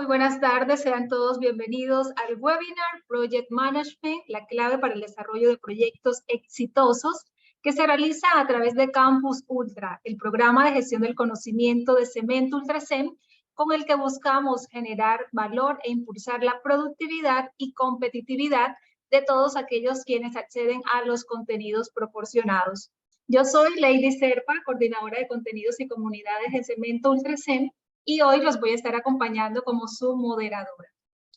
muy buenas tardes. Sean todos bienvenidos al webinar Project Management, la clave para el desarrollo de proyectos exitosos, que se realiza a través de Campus Ultra, el programa de gestión del conocimiento de Cemento Ultracem, con el que buscamos generar valor e impulsar la productividad y competitividad de todos aquellos quienes acceden a los contenidos proporcionados. Yo soy Lady Serpa, coordinadora de contenidos y comunidades de Cemento Ultracem, y hoy los voy a estar acompañando como su moderadora.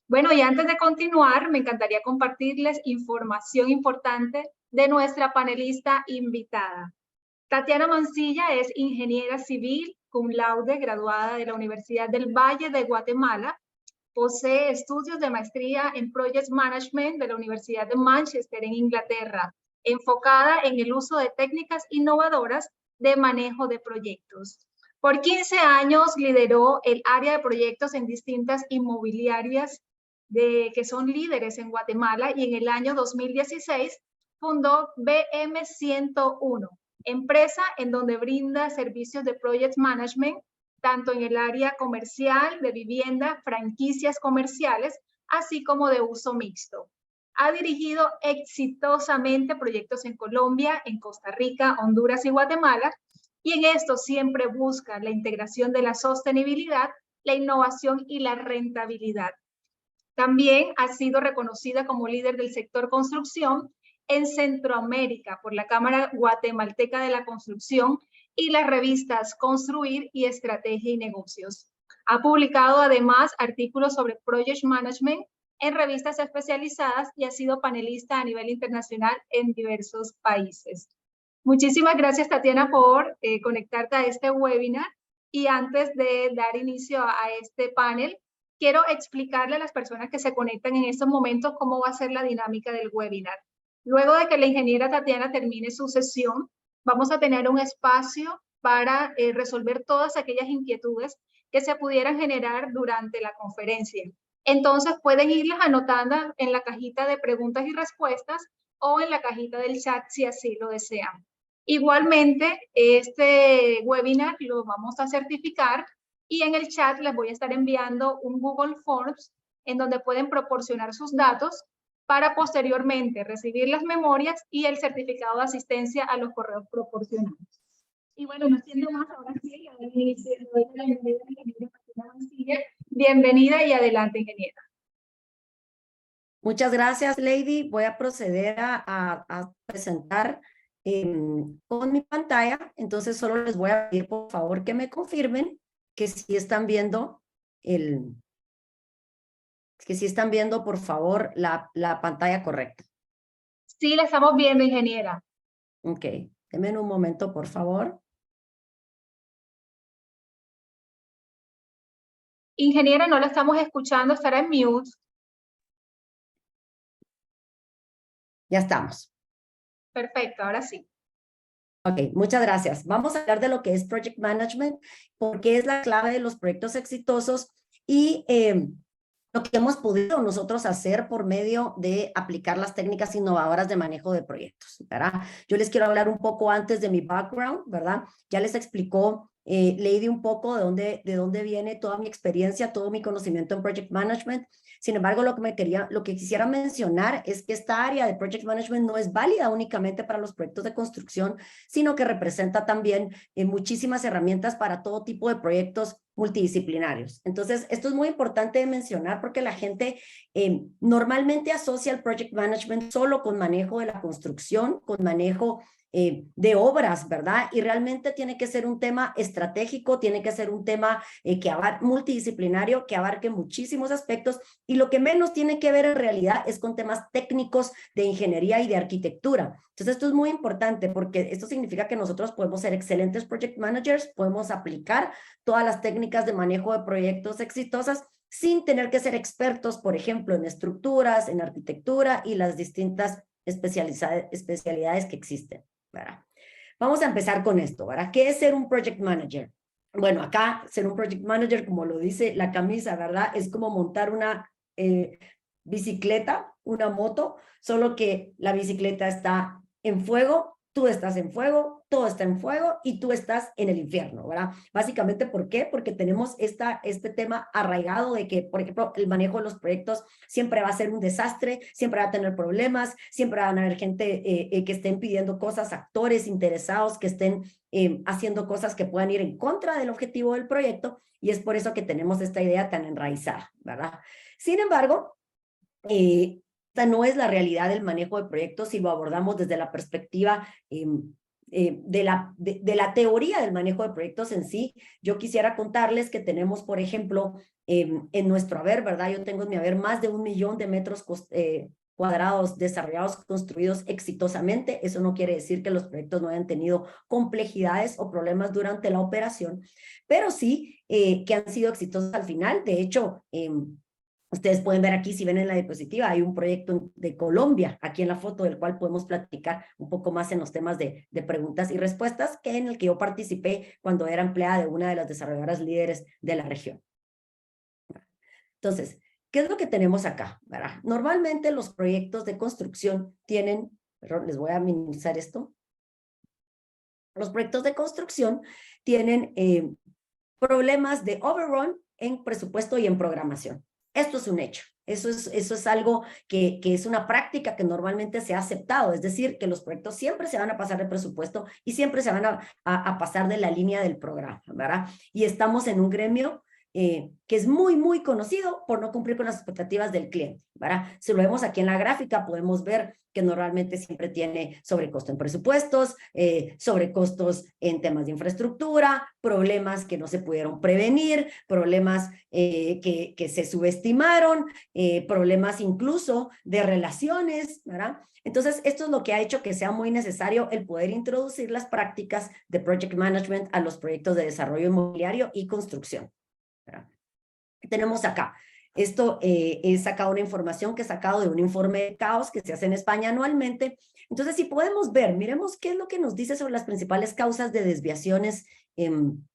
Bueno, y antes de continuar, me encantaría compartirles información importante de nuestra panelista invitada. Tatiana Mancilla es ingeniera civil, cum laude, graduada de la Universidad del Valle de Guatemala. Posee estudios de maestría en Project Management de la Universidad de Manchester, en Inglaterra, enfocada en el uso de técnicas innovadoras de manejo de proyectos. Por 15 años lideró el área de proyectos en distintas inmobiliarias que son líderes en Guatemala, y en el año 2016 fundó BM101, empresa en donde brinda servicios de Project Management tanto en el área comercial, de vivienda, franquicias comerciales, así como de uso mixto. Ha dirigido exitosamente proyectos en Colombia, en Costa Rica, Honduras y Guatemala, y en esto siempre busca la integración de la sostenibilidad, la innovación y la rentabilidad. También ha sido reconocida como líder del sector construcción en Centroamérica por la Cámara Guatemalteca de la Construcción y las revistas Construir y Estrategia y Negocios. Ha publicado además artículos sobre Project Management en revistas especializadas y ha sido panelista a nivel internacional en diversos países. Muchísimas gracias, Tatiana, por conectarte a este webinar. Y antes de dar inicio a este panel, quiero explicarle a las personas que se conectan en estos momentos cómo va a ser la dinámica del webinar. Luego de que la ingeniera Tatiana termine su sesión, vamos a tener un espacio para resolver todas aquellas inquietudes que se pudieran generar durante la conferencia. Entonces pueden irlas anotando en la cajita de preguntas y respuestas o en la cajita del chat si así lo desean. Igualmente, este webinar lo vamos a certificar y en el chat les voy a estar enviando un Google Forms en donde pueden proporcionar sus datos para posteriormente recibir las memorias y el certificado de asistencia a los correos proporcionados. Y bueno, no siendo más, ahora sí, le doy la bienvenida a la ingeniera Tatiana Mancilla. Bienvenida y adelante, ingeniera. Muchas gracias, Lady. Voy a proceder a presentar con mi pantalla. Entonces, solo les voy a pedir, por favor, que me confirmen que sí están viendo por favor, la pantalla correcta. Sí, la estamos viendo, ingeniera. Ok, denme un momento, por favor. Ingeniera, no la estamos escuchando, estará en mute. Ya estamos. Perfecto, ahora sí. Ok, muchas gracias. Vamos a hablar de lo que es Project Management, porque es la clave de los proyectos exitosos y lo que hemos podido nosotros hacer por medio de aplicar las técnicas innovadoras de manejo de proyectos, ¿verdad? Yo les quiero hablar un poco antes de mi background, ¿verdad? Ya les explicó Lady un poco de dónde viene toda mi experiencia, todo mi conocimiento en Project Management. Sin embargo, lo que quisiera mencionar es que esta área de Project Management no es válida únicamente para los proyectos de construcción, sino que representa también muchísimas herramientas para todo tipo de proyectos multidisciplinarios. Entonces, esto es muy importante de mencionar porque la gente normalmente asocia el Project Management solo con manejo de la construcción, con manejo de obras, ¿verdad? Y realmente tiene que ser un tema estratégico, tiene que ser un tema multidisciplinario, que abarque muchísimos aspectos, y lo que menos tiene que ver en realidad es con temas técnicos de ingeniería y de arquitectura. Entonces, esto es muy importante porque esto significa que nosotros podemos ser excelentes project managers, podemos aplicar todas las técnicas de manejo de proyectos exitosas sin tener que ser expertos, por ejemplo, en estructuras, en arquitectura y las distintas especialidades que existen, ¿verdad? Vamos a empezar con esto, ¿verdad? ¿Qué es ser un project manager? Bueno, acá ser un project manager, como lo dice la camisa, ¿verdad? Es como montar una bicicleta, una moto, solo que la bicicleta está en fuego, tú estás en fuego, todo está en fuego y tú estás en el infierno, ¿verdad? Básicamente, ¿por qué? Porque tenemos este tema arraigado de que, por ejemplo, el manejo de los proyectos siempre va a ser un desastre, siempre va a tener problemas, siempre van a haber gente que estén pidiendo cosas, actores interesados que estén haciendo cosas que puedan ir en contra del objetivo del proyecto, y es por eso que tenemos esta idea tan enraizada, ¿verdad? Sin embargo, esta no es la realidad del manejo de proyectos si lo abordamos desde la perspectiva de la teoría del manejo de proyectos en sí. Yo quisiera contarles que tenemos, por ejemplo, en nuestro haber, ¿verdad? Yo tengo en mi haber más de 1 millón de metros cuadrados desarrollados, construidos exitosamente. Eso no quiere decir que los proyectos no hayan tenido complejidades o problemas durante la operación, pero sí que han sido exitosos al final. De hecho, ustedes pueden ver aquí, si ven en la diapositiva, hay un proyecto de Colombia, aquí en la foto, del cual podemos platicar un poco más en los temas de preguntas y respuestas, que en el que yo participé cuando era empleada de una de las desarrolladoras líderes de la región. Entonces, ¿qué es lo que tenemos acá? ¿Verdad? Normalmente los proyectos de construcción tienen, perdón, les voy a minimizar esto. Los proyectos de construcción tienen problemas de overrun en presupuesto y en programación. Esto es un hecho. Eso es algo que es una práctica que normalmente se ha aceptado. Es decir, que los proyectos siempre se van a pasar de presupuesto y siempre se van a pasar de la línea del programa, ¿verdad? Y estamos en un gremio que es muy, muy conocido por no cumplir con las expectativas del cliente, ¿verdad? Si lo vemos aquí en la gráfica, podemos ver que normalmente siempre tiene sobrecosto en presupuestos, sobrecostos en temas de infraestructura, problemas que no se pudieron prevenir, problemas que se subestimaron, problemas incluso de relaciones, ¿verdad? Entonces, esto es lo que ha hecho que sea muy necesario el poder introducir las prácticas de project management a los proyectos de desarrollo inmobiliario y construcción. ¿Qué tenemos acá? Esto he sacado una información que he sacado de un informe de caos que se hace en España anualmente. Entonces, si podemos ver, miremos qué es lo que nos dice sobre las principales causas de desviaciones en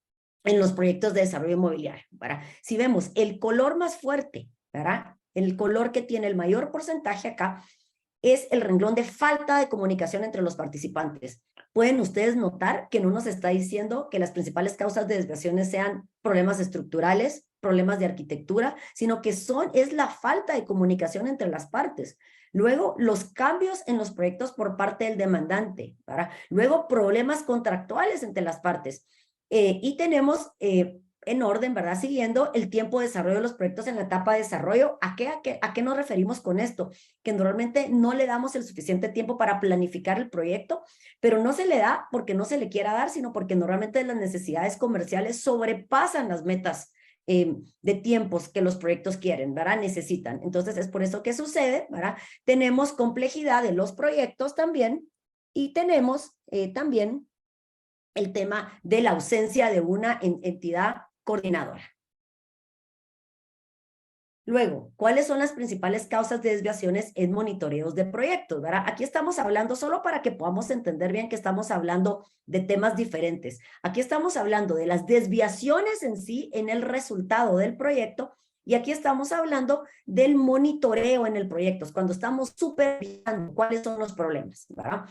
los proyectos de desarrollo inmobiliario, ¿verdad? Si vemos el color más fuerte, ¿verdad? El color que tiene el mayor porcentaje acá es el renglón de falta de comunicación entre los participantes. Pueden ustedes notar que no nos está diciendo que las principales causas de desviaciones sean problemas estructurales, problemas de arquitectura, sino que es la falta de comunicación entre las partes. Luego, los cambios en los proyectos por parte del demandante, ¿verdad? Luego, problemas contractuales entre las partes. Y tenemos en orden, ¿verdad? Siguiendo el tiempo de desarrollo de los proyectos en la etapa de desarrollo. ¿A qué nos referimos con esto? Que normalmente no le damos el suficiente tiempo para planificar el proyecto, pero no se le da porque no se le quiera dar, sino porque normalmente las necesidades comerciales sobrepasan las metas de tiempos que los proyectos quieren, ¿verdad? Necesitan. Entonces, es por eso que sucede, ¿verdad? Tenemos complejidad de los proyectos también y tenemos también el tema de la ausencia de una entidad coordinadora. Luego, ¿cuáles son las principales causas de desviaciones en monitoreos de proyectos? ¿Verdad? Aquí estamos hablando, solo para que podamos entender bien que estamos hablando de temas diferentes. Aquí estamos hablando de las desviaciones en sí, en el resultado del proyecto, y aquí estamos hablando del monitoreo en el proyecto, cuando estamos supervisando cuáles son los problemas, ¿verdad?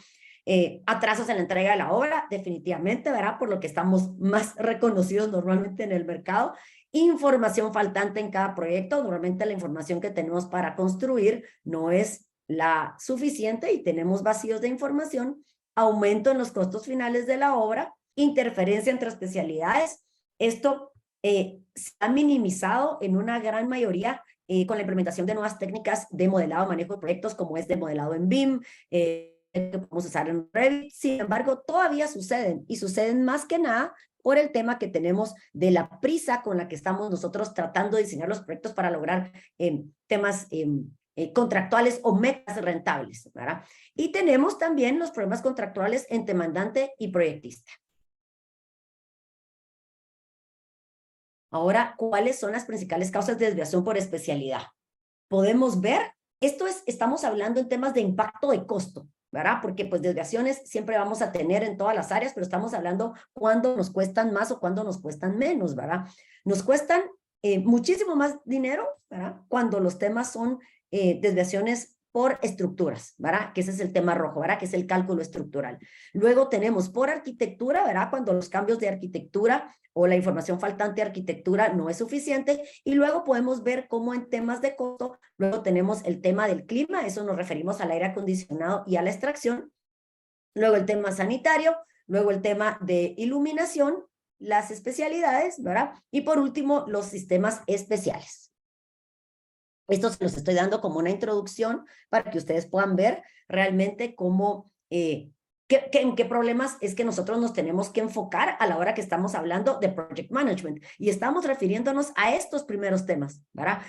Atrasos en la entrega de la obra, definitivamente, ¿verdad? Por lo que estamos más reconocidos normalmente en el mercado. Información faltante en cada proyecto. Normalmente la información que tenemos para construir no es la suficiente y tenemos vacíos de información. Aumento en los costos finales de la obra. Interferencia entre especialidades. Esto se ha minimizado en una gran mayoría con la implementación de nuevas técnicas de modelado, manejo de proyectos, como es de modelado en BIM, que podemos usar en Revit. Sin embargo, todavía suceden, y suceden más que nada por el tema que tenemos de la prisa con la que estamos nosotros tratando de diseñar los proyectos para lograr temas contractuales o metas rentables, ¿verdad? Y tenemos también los problemas contractuales entre demandante y proyectista. Ahora, ¿cuáles son las principales causas de desviación por especialidad? Podemos ver, estamos hablando en temas de impacto de costo, ¿verdad? Porque pues desviaciones siempre vamos a tener en todas las áreas, pero estamos hablando cuándo nos cuestan más o cuándo nos cuestan menos, ¿verdad? Nos cuestan muchísimo más dinero, ¿verdad? Cuando los temas son desviaciones por estructuras, ¿verdad? Que ese es el tema rojo, ¿verdad? Que es el cálculo estructural. Luego tenemos por arquitectura, ¿verdad? Cuando los cambios de arquitectura o la información faltante de arquitectura no es suficiente. Y luego podemos ver cómo en temas de costo, luego tenemos el tema del clima, eso nos referimos al aire acondicionado y a la extracción. Luego el tema sanitario, luego el tema de iluminación, las especialidades, ¿verdad? Y por último, los sistemas especiales. Esto se los estoy dando como una introducción para que ustedes puedan ver realmente cómo, en qué problemas es que nosotros nos tenemos que enfocar a la hora que estamos hablando de Project Management. Y estamos refiriéndonos a estos primeros temas, ¿verdad?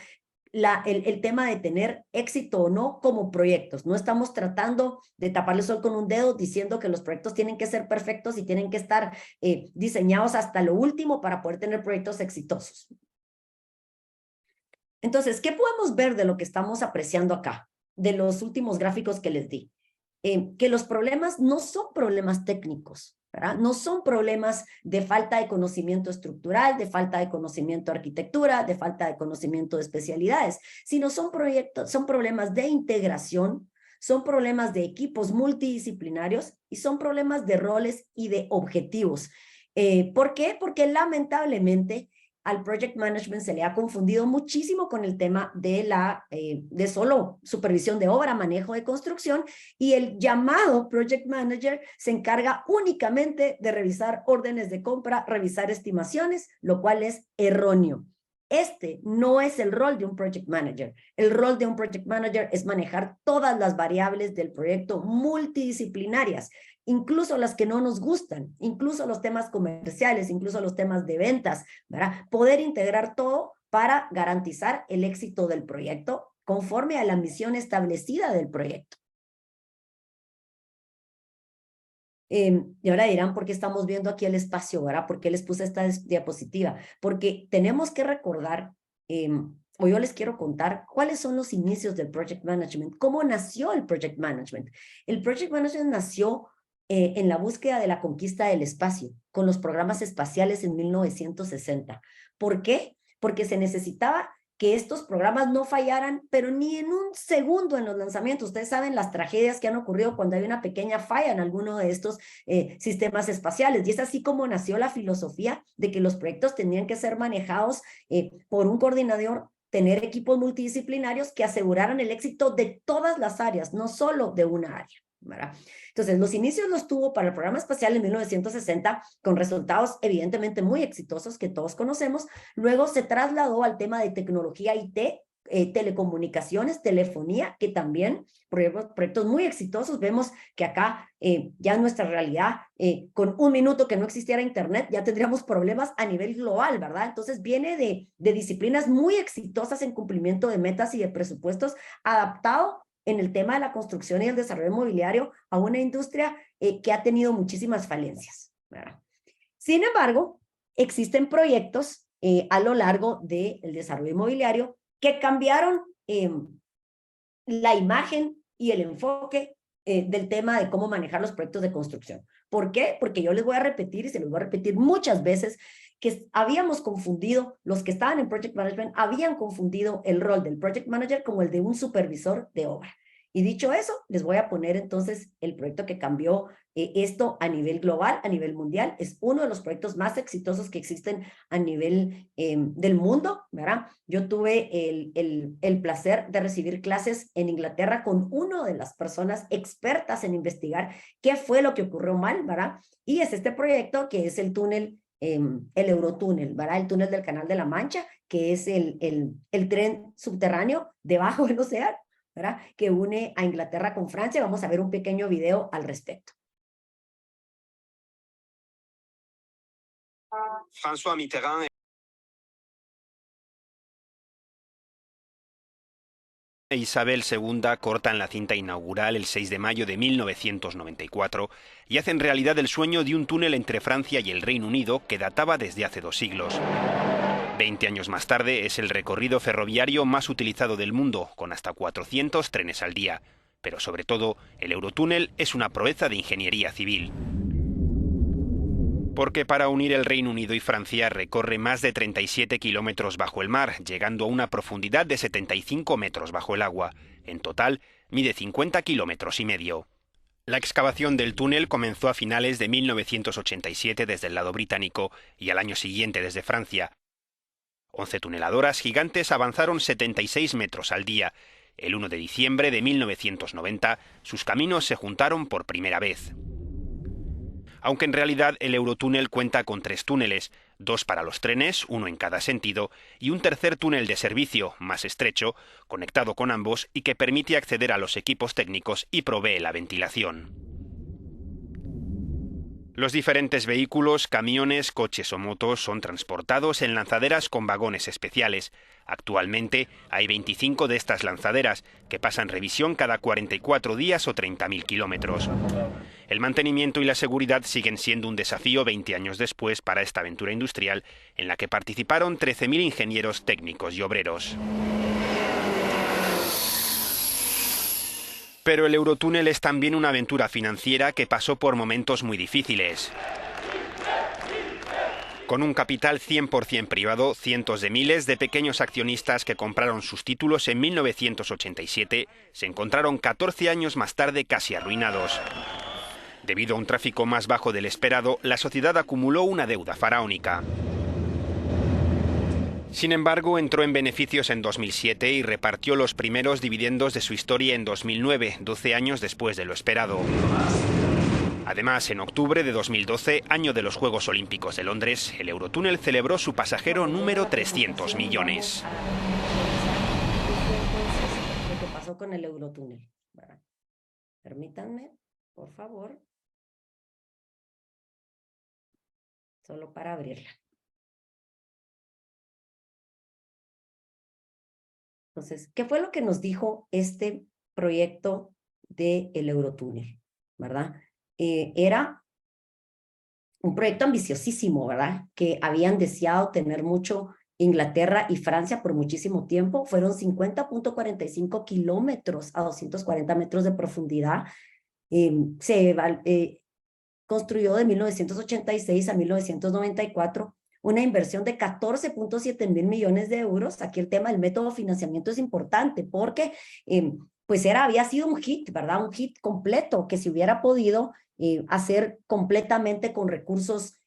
El tema de tener éxito o no como proyectos. No estamos tratando de taparle el sol con un dedo diciendo que los proyectos tienen que ser perfectos y tienen que estar diseñados hasta lo último para poder tener proyectos exitosos. Entonces, ¿qué podemos ver de lo que estamos apreciando acá? De los últimos gráficos que les di. Que los problemas no son problemas técnicos, ¿verdad? No son problemas de falta de conocimiento estructural, de falta de conocimiento de arquitectura, de falta de conocimiento de especialidades, sino son problemas de integración, son problemas de equipos multidisciplinarios y son problemas de roles y de objetivos. ¿Por qué? Porque lamentablemente al Project Management se le ha confundido muchísimo con el tema de solo supervisión de obra, manejo de construcción, y el llamado Project Manager se encarga únicamente de revisar órdenes de compra, revisar estimaciones, lo cual es erróneo. Este no es el rol de un Project Manager. El rol de un Project Manager es manejar todas las variables del proyecto multidisciplinarias, incluso las que no nos gustan, incluso los temas comerciales, incluso los temas de ventas, ¿verdad? Poder integrar todo para garantizar el éxito del proyecto conforme a la misión establecida del proyecto. Y ahora dirán, ¿por qué estamos viendo aquí el espacio, verdad? ¿Por qué les puse esta diapositiva? Porque tenemos que recordar, o yo les quiero contar, cuáles son los inicios del Project Management, cómo nació el Project Management. El Project Management nació en la búsqueda de la conquista del espacio, con los programas espaciales en 1960. ¿Por qué? Porque se necesitaba que estos programas no fallaran, pero ni en un segundo en los lanzamientos. Ustedes saben las tragedias que han ocurrido cuando hay una pequeña falla en alguno de estos sistemas espaciales. Y es así como nació la filosofía de que los proyectos tenían que ser manejados por un coordinador, tener equipos multidisciplinarios que aseguraran el éxito de todas las áreas, no solo de una área, ¿verdad? Entonces, los inicios los tuvo para el programa espacial en 1960, con resultados evidentemente muy exitosos que todos conocemos. Luego se trasladó al tema de tecnología IT, telecomunicaciones, telefonía, que también proyectos muy exitosos. Vemos que acá ya en nuestra realidad, con un minuto que no existiera internet, ya tendríamos problemas a nivel global, ¿verdad? Entonces viene de disciplinas muy exitosas en cumplimiento de metas y de presupuestos, adaptado en el tema de la construcción y el desarrollo inmobiliario a una industria que ha tenido muchísimas falencias, ¿verdad? Sin embargo, existen proyectos a lo largo del desarrollo inmobiliario que cambiaron la imagen y el enfoque del tema de cómo manejar los proyectos de construcción. ¿Por qué? Porque yo les voy a repetir, y se los voy a repetir muchas veces, que habíamos confundido, los que estaban en Project Management, habían confundido el rol del Project Manager como el de un supervisor de obra. Y dicho eso, les voy a poner entonces el proyecto que cambió esto a nivel global, a nivel mundial. Es uno de los proyectos más exitosos que existen a nivel del mundo, ¿verdad? Yo tuve el placer de recibir clases en Inglaterra con una de las personas expertas en investigar qué fue lo que ocurrió mal, ¿verdad? Y es este proyecto que es el túnel, el Eurotúnel, ¿verdad? El túnel del Canal de la Mancha, que es el tren subterráneo debajo del océano, ¿verdad? Que une a Inglaterra con Francia. Vamos a ver un pequeño video al respecto. François Mitterrand e Isabel II cortan la cinta inaugural el 6 de mayo de 1994 y hacen realidad el sueño de un túnel entre Francia y el Reino Unido que databa desde hace 2 siglos. 20 años más tarde es el recorrido ferroviario más utilizado del mundo, con hasta 400 trenes al día. Pero sobre todo, el Eurotúnel es una proeza de ingeniería civil. Porque para unir el Reino Unido y Francia recorre más de 37 kilómetros bajo el mar, llegando a una profundidad de 75 metros bajo el agua. En total, mide 50 kilómetros y medio. La excavación del túnel comenzó a finales de 1987 desde el lado británico y al año siguiente desde Francia. 11 tuneladoras gigantes avanzaron 76 metros al día. El 1 de diciembre de 1990, sus caminos se juntaron por primera vez. Aunque en realidad el Eurotúnel cuenta con 3 túneles, 2 para los trenes, uno en cada sentido, y un tercer túnel de servicio, más estrecho, conectado con ambos y que permite acceder a los equipos técnicos y provee la ventilación. Los diferentes vehículos, camiones, coches o motos son transportados en lanzaderas con vagones especiales. Actualmente hay 25 de estas lanzaderas, que pasan revisión cada 44 días o 30.000 kilómetros. El mantenimiento y la seguridad siguen siendo un desafío 20 años después para esta aventura industrial, en la que participaron 13.000 ingenieros técnicos y obreros. Pero el Eurotúnel es también una aventura financiera que pasó por momentos muy difíciles. Con un capital 100% privado, cientos de miles de pequeños accionistas que compraron sus títulos en 1987 se encontraron 14 años más tarde casi arruinados. Debido a un tráfico más bajo del esperado, la sociedad acumuló una deuda faraónica. Sin embargo, entró en beneficios en 2007 y repartió los primeros dividendos de su historia en 2009, 12 años después de lo esperado. Además, en octubre de 2012, año de los Juegos Olímpicos de Londres, el Eurotúnel celebró su pasajero número 300 millones. Lo que pasó con el Eurotúnel. Permítanme, por favor. Solo para abrirla. Entonces, ¿qué fue lo que nos dijo este proyecto del Eurotúnel? ¿Verdad? Era un proyecto ambiciosísimo, ¿verdad? Que habían deseado tener mucho Inglaterra y Francia por muchísimo tiempo. Fueron 50.45 kilómetros a 240 metros de profundidad. Construyó de 1986 a 1994 una inversión de 14.7 mil millones de euros. Aquí el tema del método de financiamiento es importante porque pues había sido un hit, ¿verdad? Un hit completo que se hubiera podido hacer completamente con recursos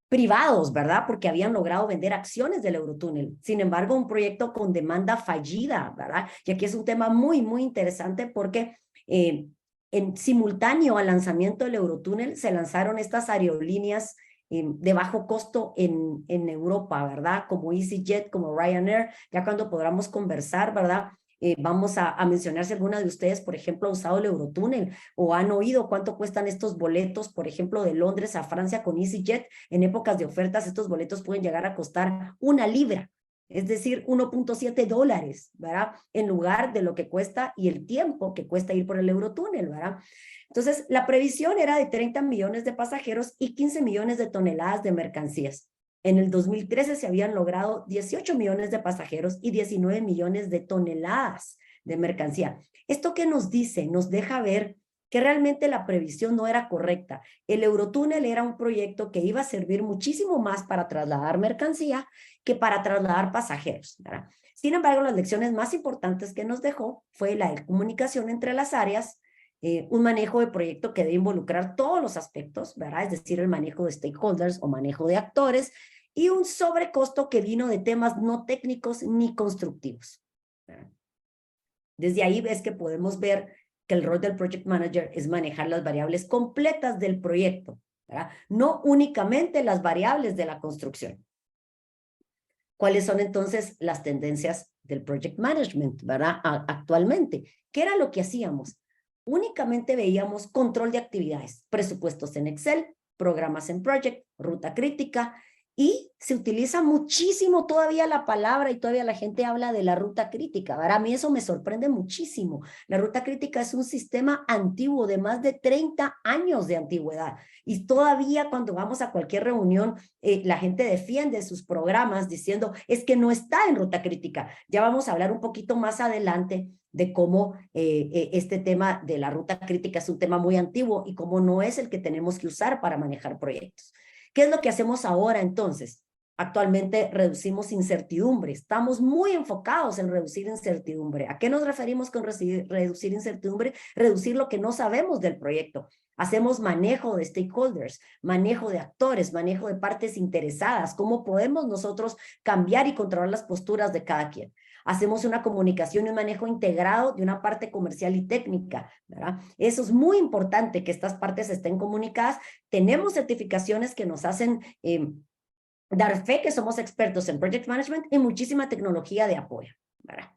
privados, ¿verdad? Porque habían logrado vender acciones del Eurotúnel. Sin embargo, un proyecto con demanda fallida, ¿verdad? Y aquí es un tema muy, muy interesante porque en simultáneo al lanzamiento del Eurotúnel se lanzaron estas aerolíneas de bajo costo en Europa, ¿verdad? Como EasyJet, como Ryanair. Ya cuando podamos conversar, ¿verdad? Vamos a mencionar si alguna de ustedes, por ejemplo, ha usado el Eurotúnel o han oído cuánto cuestan estos boletos, por ejemplo, de Londres a Francia con EasyJet. En épocas de ofertas, estos boletos pueden llegar a costar 1 libra, es decir, $1.7, ¿verdad? En lugar de lo que cuesta y el tiempo que cuesta ir por el Eurotúnel, ¿verdad? Entonces, la previsión era de 30 millones de pasajeros y 15 millones de toneladas de mercancías. En el 2013 se habían logrado 18 millones de pasajeros y 19 millones de toneladas de mercancía. ¿Esto qué nos dice? Nos deja ver que realmente la previsión no era correcta. El Eurotúnel era un proyecto que iba a servir muchísimo más para trasladar mercancía que para trasladar pasajeros, ¿verdad? Sin embargo, las lecciones más importantes que nos dejó fue la comunicación entre las áreas, un manejo de proyecto que debe involucrar todos los aspectos, ¿verdad? Es decir, el manejo de stakeholders o manejo de actores, y un sobrecosto que vino de temas no técnicos ni constructivos, ¿verdad? Desde ahí ves que podemos ver que el rol del Project Manager es manejar las variables completas del proyecto, ¿verdad? No únicamente las variables de la construcción. ¿Cuáles son entonces las tendencias del Project Management, ¿verdad? Actualmente, ¿qué era lo que hacíamos? Únicamente veíamos control de actividades, presupuestos en Excel, programas en Project, ruta crítica, y se utiliza muchísimo todavía la palabra y todavía la gente habla de la ruta crítica, ¿verdad? A mí eso me sorprende muchísimo. La ruta crítica es un sistema antiguo de más de 30 años de antigüedad y todavía cuando vamos a cualquier reunión la gente defiende sus programas diciendo es que no está en ruta crítica. Ya vamos a hablar un poquito más adelante de cómo este tema de la ruta crítica es un tema muy antiguo y cómo no es el que tenemos que usar para manejar proyectos. ¿Qué es lo que hacemos ahora entonces? Actualmente reducimos incertidumbre. Estamos muy enfocados en reducir incertidumbre. ¿A qué nos referimos con reducir incertidumbre? Reducir lo que no sabemos del proyecto. Hacemos manejo de stakeholders, manejo de actores, manejo de partes interesadas. ¿Cómo podemos nosotros cambiar y controlar las posturas de cada quien? Hacemos una comunicación y un manejo integrado de una parte comercial y técnica, ¿verdad? Eso es muy importante, que estas partes estén comunicadas. Tenemos certificaciones que nos hacen dar fe que somos expertos en Project Management y muchísima tecnología de apoyo, ¿verdad?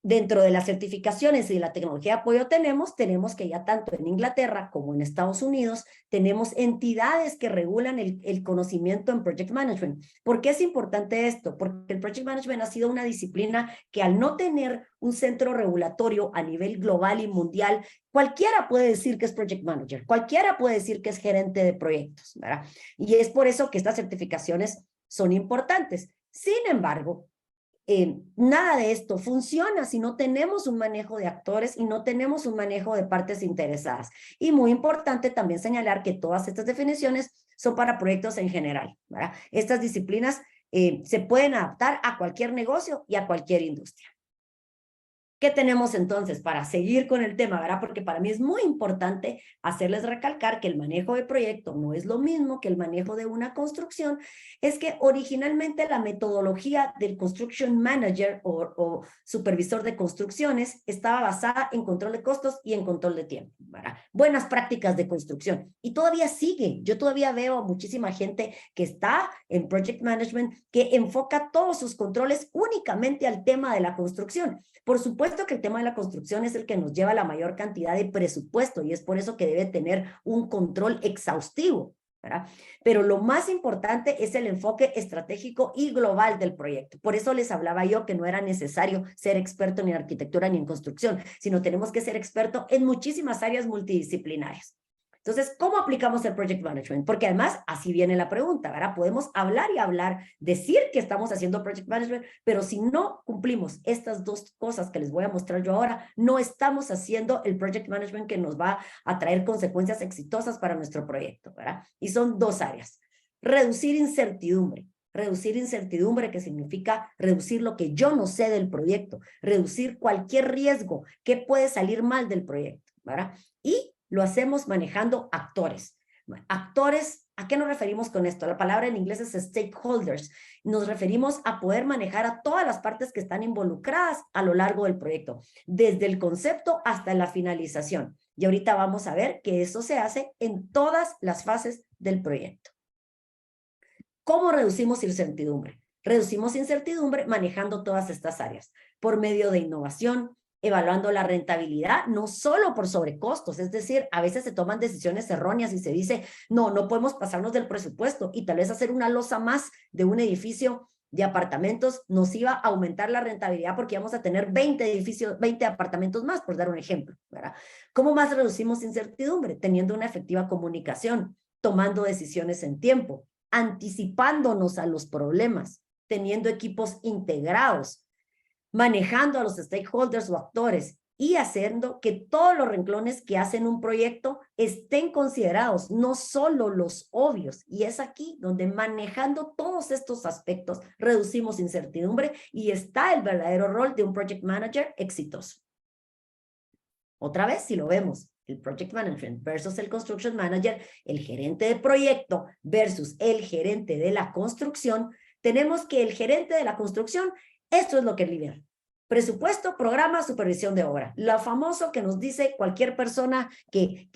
Dentro de las certificaciones y de la tecnología de apoyo tenemos que ya tanto en Inglaterra como en Estados Unidos tenemos entidades que regulan el conocimiento en Project Management. ¿Por qué es importante esto? Porque el Project Management ha sido una disciplina que al no tener un centro regulatorio a nivel global y mundial, cualquiera puede decir que es Project Manager, cualquiera puede decir que es gerente de proyectos, ¿verdad? Y es por eso que estas certificaciones son importantes. Sin embargo, nada de esto funciona si no tenemos un manejo de actores y no tenemos un manejo de partes interesadas. Y muy importante también señalar que todas estas definiciones son para proyectos en general, ¿verdad? Estas disciplinas se pueden adaptar a cualquier negocio y a cualquier industria. ¿Qué tenemos entonces para seguir con el tema, verdad? Porque para mí es muy importante hacerles recalcar que el manejo de proyecto no es lo mismo que el manejo de una construcción. Es que originalmente la metodología del Construction Manager o supervisor de construcciones estaba basada en control de costos y en control de tiempo, ¿verdad? Buenas prácticas de construcción. Y todavía sigue. Yo todavía veo a muchísima gente que está en Project Management que enfoca todos sus controles únicamente al tema de la construcción. Por supuesto que el tema de la construcción es el que nos lleva la mayor cantidad de presupuesto y es por eso que debe tener un control exhaustivo, ¿verdad? Pero lo más importante es el enfoque estratégico y global del proyecto. Por eso les hablaba yo que no era necesario ser experto ni en arquitectura ni en construcción, sino tenemos que ser experto en muchísimas áreas multidisciplinarias. Entonces, ¿cómo aplicamos el Project Management? Porque además, así viene la pregunta, ¿verdad? Podemos hablar y hablar, decir que estamos haciendo Project Management, pero si no cumplimos estas dos cosas que les voy a mostrar yo ahora, no estamos haciendo el Project Management que nos va a traer consecuencias exitosas para nuestro proyecto, ¿verdad? Y son dos áreas. Reducir incertidumbre. Reducir incertidumbre, que significa reducir lo que yo no sé del proyecto, reducir cualquier riesgo que puede salir mal del proyecto, ¿verdad? Y lo hacemos manejando actores. Actores, ¿a qué nos referimos con esto? La palabra en inglés es stakeholders. Nos referimos a poder manejar a todas las partes que están involucradas a lo largo del proyecto, desde el concepto hasta la finalización. Y ahorita vamos a ver que eso se hace en todas las fases del proyecto. ¿Cómo reducimos incertidumbre? Reducimos incertidumbre manejando todas estas áreas, por medio de innovación, evaluando la rentabilidad, no solo por sobrecostos, es decir, a veces se toman decisiones erróneas y se dice, no podemos pasarnos del presupuesto y tal vez hacer una losa más de un edificio de apartamentos nos iba a aumentar la rentabilidad porque íbamos a tener 20 edificios, 20 apartamentos más, por dar un ejemplo, ¿verdad? ¿Cómo más reducimos incertidumbre? Teniendo una efectiva comunicación, tomando decisiones en tiempo, anticipándonos a los problemas, teniendo equipos integrados, manejando a los stakeholders o actores y haciendo que todos los renglones que hacen un proyecto estén considerados, no solo los obvios. Y es aquí donde manejando todos estos aspectos reducimos incertidumbre y está el verdadero rol de un project manager exitoso. Otra vez, si lo vemos, el project management versus el construction manager, el gerente de proyecto versus el gerente de la construcción, tenemos que el gerente de la construcción, esto es lo que lidera. Presupuesto, programa, supervisión de obra. Lo famoso que nos dice cualquier persona que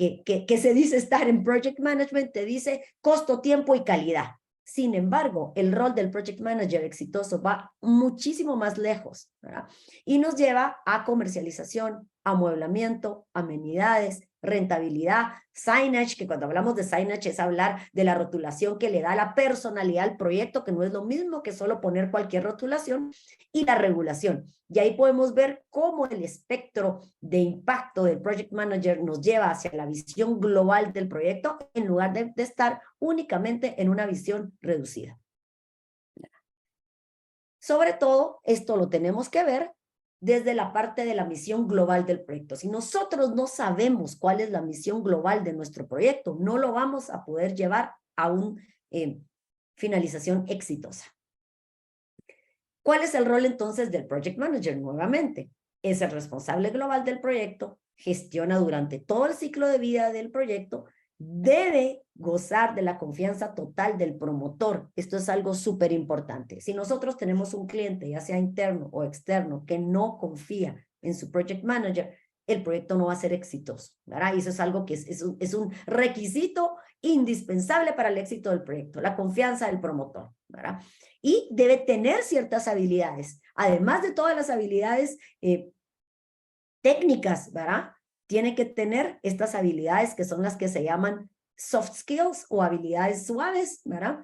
se dice estar en project management, te dice costo, tiempo y calidad. Sin embargo, el rol del project manager exitoso va muchísimo más lejos, ¿verdad? Y nos lleva a comercialización, amueblamiento, amenidades, rentabilidad, signage, que cuando hablamos de signage es hablar de la rotulación que le da la personalidad al proyecto, que no es lo mismo que solo poner cualquier rotulación, y la regulación. Y ahí podemos ver cómo el espectro de impacto del project manager nos lleva hacia la visión global del proyecto en lugar de estar únicamente en una visión reducida. Sobre todo, esto lo tenemos que ver desde la parte de la misión global del proyecto. Si nosotros no sabemos cuál es la misión global de nuestro proyecto, no lo vamos a poder llevar a un finalización exitosa. ¿Cuál es el rol entonces del Project Manager? Nuevamente, es el responsable global del proyecto, gestiona durante todo el ciclo de vida del proyecto, debe gozar de la confianza total del promotor. Esto es algo súper importante. Si nosotros tenemos un cliente, ya sea interno o externo, que no confía en su Project Manager, el proyecto no va a ser exitoso, ¿verdad? Y eso es algo que es un requisito indispensable para el éxito del proyecto, la confianza del promotor, ¿verdad? Y debe tener ciertas habilidades, además de todas las habilidades técnicas, ¿verdad? Tiene que tener estas habilidades que son las que se llaman soft skills o habilidades suaves, ¿verdad?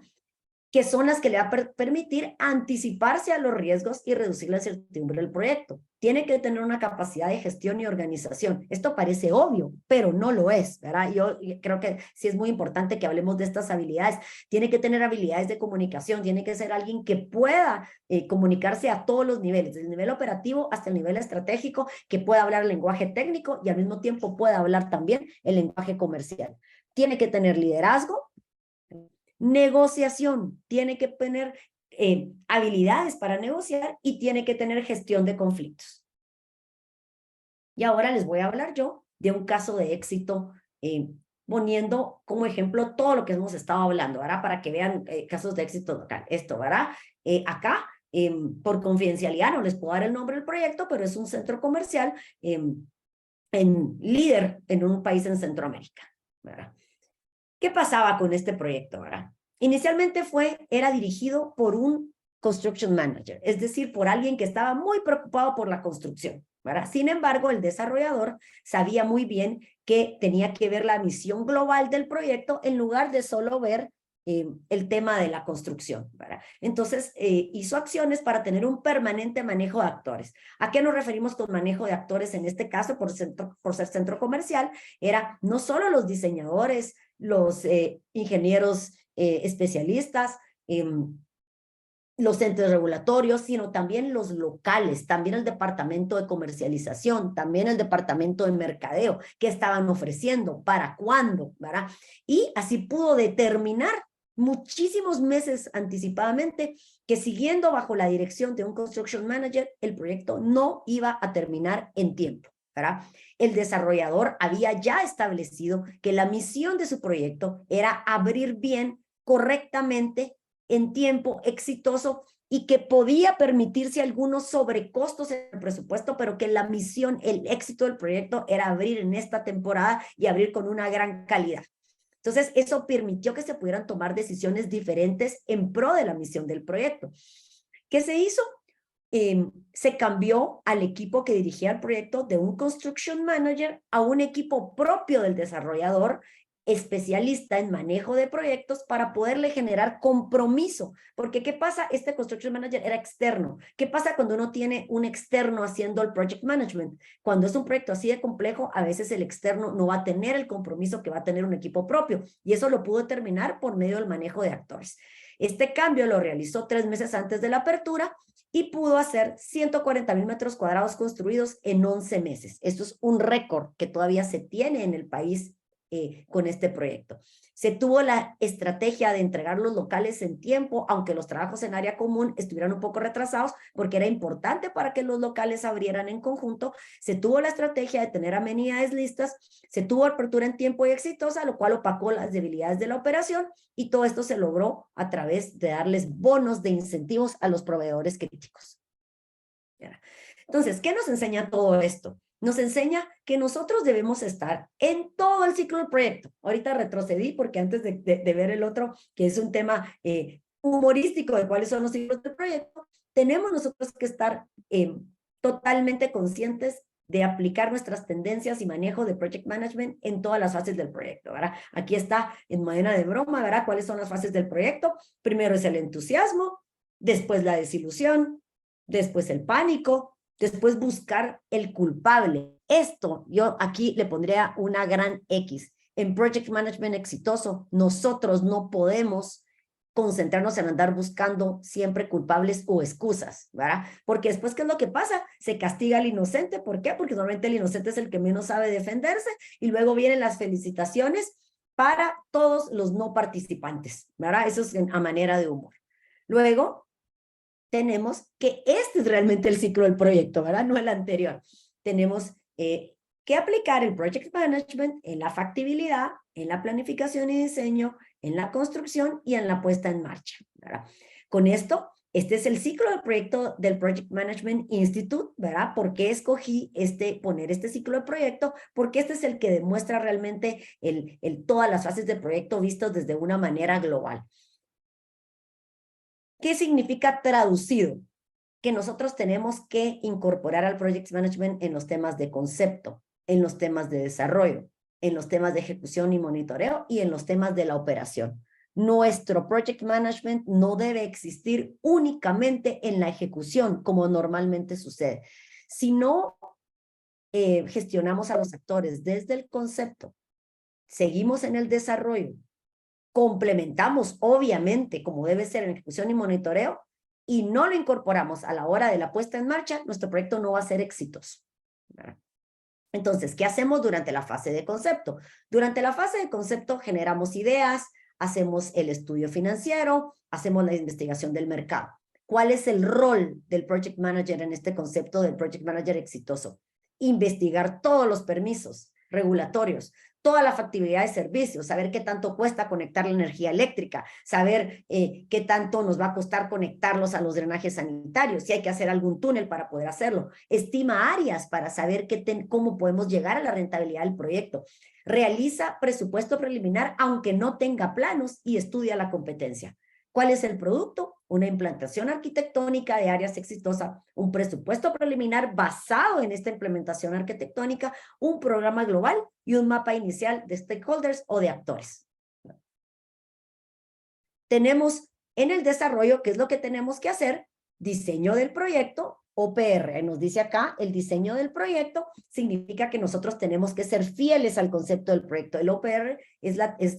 Que son las que le va a permitir anticiparse a los riesgos y reducir la incertidumbre del proyecto. Tiene que tener una capacidad de gestión y organización. Esto parece obvio, pero no lo es, ¿verdad? Yo creo que sí es muy importante que hablemos de estas habilidades. Tiene que tener habilidades de comunicación, tiene que ser alguien que pueda comunicarse a todos los niveles, desde el nivel operativo hasta el nivel estratégico, que pueda hablar el lenguaje técnico y al mismo tiempo pueda hablar también el lenguaje comercial. Tiene que tener liderazgo, negociación, tiene que tener habilidades para negociar y tiene que tener gestión de conflictos. Y ahora les voy a hablar yo de un caso de éxito, poniendo como ejemplo todo lo que hemos estado hablando, ¿verdad? Para que vean casos de éxito local. Esto, ¿verdad? Acá, por confidencialidad, no les puedo dar el nombre del proyecto, pero es un centro comercial líder en un país en Centroamérica, ¿verdad? ¿Qué pasaba con este proyecto, verdad? Inicialmente era dirigido por un construction manager, es decir, por alguien que estaba muy preocupado por la construcción, ¿verdad? Sin embargo, el desarrollador sabía muy bien que tenía que ver la misión global del proyecto en lugar de solo ver el tema de la construcción, ¿verdad? Entonces, hizo acciones para tener un permanente manejo de actores. ¿A qué nos referimos con manejo de actores en este caso? Por ser centro comercial, era no solo los diseñadores, los ingenieros especialistas, los entes regulatorios, sino también los locales, también el departamento de comercialización, también el departamento de mercadeo, qué estaban ofreciendo, para cuándo, ¿verdad? Y así pudo determinar muchísimos meses anticipadamente que siguiendo bajo la dirección de un construction manager, el proyecto no iba a terminar en tiempo, ¿verdad? El desarrollador había ya establecido que la misión de su proyecto era abrir bien, correctamente, en tiempo, exitoso, y que podía permitirse algunos sobrecostos en el presupuesto, pero que la misión, el éxito del proyecto era abrir en esta temporada y abrir con una gran calidad. Entonces, eso permitió que se pudieran tomar decisiones diferentes en pro de la misión del proyecto. ¿Qué se hizo? Se cambió al equipo que dirigía el proyecto de un construction manager a un equipo propio del desarrollador, especialista en manejo de proyectos, para poderle generar compromiso. Porque ¿qué pasa? Este construction manager era externo. ¿Qué pasa cuando uno tiene un externo haciendo el project management? Cuando es un proyecto así de complejo, a veces el externo no va a tener el compromiso que va a tener un equipo propio. Y eso lo pudo determinar por medio del manejo de actores. Este cambio lo realizó 3 meses antes de la apertura y pudo hacer 140,000 metros cuadrados construidos en 11 meses. Esto es un récord que todavía se tiene en el país con este proyecto. Se tuvo la estrategia de entregar los locales en tiempo, aunque los trabajos en área común estuvieran un poco retrasados, porque era importante para que los locales abrieran en conjunto. Se tuvo la estrategia de tener amenidades listas, se tuvo apertura en tiempo y exitosa, lo cual opacó las debilidades de la operación, y todo esto se logró a través de darles bonos de incentivos a los proveedores críticos. Entonces, ¿qué nos enseña todo esto? Nos enseña que nosotros debemos estar en todo el ciclo del proyecto. Ahorita retrocedí porque antes de ver el otro, que es un tema humorístico de cuáles son los ciclos del proyecto, tenemos nosotros que estar totalmente conscientes de aplicar nuestras tendencias y manejo de project management en todas las fases del proyecto, ¿verdad? Aquí está en manera de broma, ¿verdad? ¿Cuáles son las fases del proyecto? Primero es el entusiasmo, después la desilusión, después el pánico, después buscar el culpable. Esto yo aquí le pondría una gran X. En project management exitoso, nosotros no podemos concentrarnos en andar buscando siempre culpables o excusas, ¿verdad? Porque después, ¿qué es lo que pasa? Se castiga al inocente. ¿Por qué? Porque normalmente el inocente es el que menos sabe defenderse, y luego vienen las felicitaciones para todos los no participantes, ¿verdad? Eso es a manera de humor. Luego, tenemos que este es realmente el ciclo del proyecto, ¿verdad? No el anterior. Tenemos que aplicar el Project Management en la factibilidad, en la planificación y diseño, en la construcción y en la puesta en marcha, ¿verdad? Con esto, este es el ciclo del proyecto del Project Management Institute, ¿verdad? ¿Por qué escogí poner este ciclo de proyecto? Porque este es el que demuestra realmente todas las fases del proyecto vistos desde una manera global. ¿Qué significa traducido? Que nosotros tenemos que incorporar al Project Management en los temas de concepto, en los temas de desarrollo, en los temas de ejecución y monitoreo y en los temas de la operación. Nuestro Project Management no debe existir únicamente en la ejecución, como normalmente sucede. Si no gestionamos a los actores desde el concepto, seguimos en el desarrollo, complementamos, obviamente, como debe ser en ejecución y monitoreo, y no lo incorporamos a la hora de la puesta en marcha, nuestro proyecto no va a ser exitoso. Entonces, ¿qué hacemos durante la fase de concepto? Durante la fase de concepto generamos ideas, hacemos el estudio financiero, hacemos la investigación del mercado. ¿Cuál es el rol del Project Manager en este concepto del Project Manager exitoso? Investigar todos los permisos regulatorios, toda la factibilidad de servicios, saber qué tanto cuesta conectar la energía eléctrica, saber qué tanto nos va a costar conectarlos a los drenajes sanitarios, si hay que hacer algún túnel para poder hacerlo. Estima áreas para saber cómo podemos llegar a la rentabilidad del proyecto. Realiza presupuesto preliminar aunque no tenga planos y estudia la competencia. ¿Cuál es el producto? Una implantación arquitectónica de áreas exitosa, un presupuesto preliminar basado en esta implementación arquitectónica, un programa global y un mapa inicial de stakeholders o de actores. Tenemos en el desarrollo, ¿qué es lo que tenemos que hacer? Diseño del proyecto, OPR. Nos dice acá, el diseño del proyecto significa que nosotros tenemos que ser fieles al concepto del proyecto. El OPR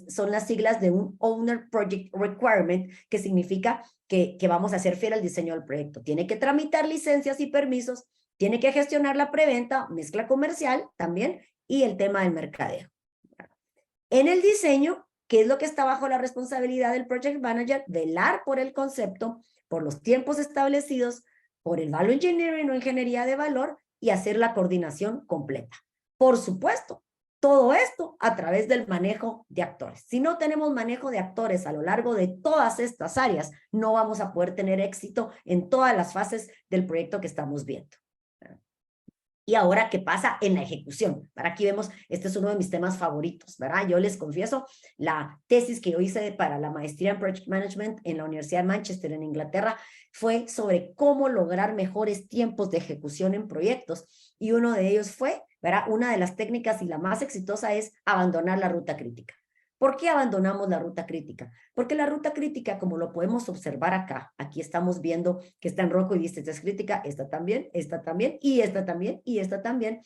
son las siglas de un Owner Project Requirement, que significa que vamos a ser fiel al diseño del proyecto. Tiene que tramitar licencias y permisos, tiene que gestionar la preventa, mezcla comercial también, y el tema del mercadeo. En el diseño, ¿qué es lo que está bajo la responsabilidad del Project Manager? Velar por el concepto, por los tiempos establecidos, por el Value Engineering o ingeniería de valor y hacer la coordinación completa. Por supuesto, todo esto a través del manejo de actores. Si no tenemos manejo de actores a lo largo de todas estas áreas, no vamos a poder tener éxito en todas las fases del proyecto que estamos viendo. Y ahora, ¿qué pasa en la ejecución? Para aquí vemos, este es uno de mis temas favoritos, ¿verdad? Yo les confieso, la tesis que yo hice para la maestría en Project Management en la Universidad de Manchester, en Inglaterra, fue sobre cómo lograr mejores tiempos de ejecución en proyectos. Y uno de ellos fue, ¿verdad? Una de las técnicas y la más exitosa es abandonar la ruta crítica. ¿Por qué abandonamos la ruta crítica? Porque la ruta crítica, como lo podemos observar acá, aquí estamos viendo que está en rojo y dice, esta es crítica, esta también, y esta también, y esta también.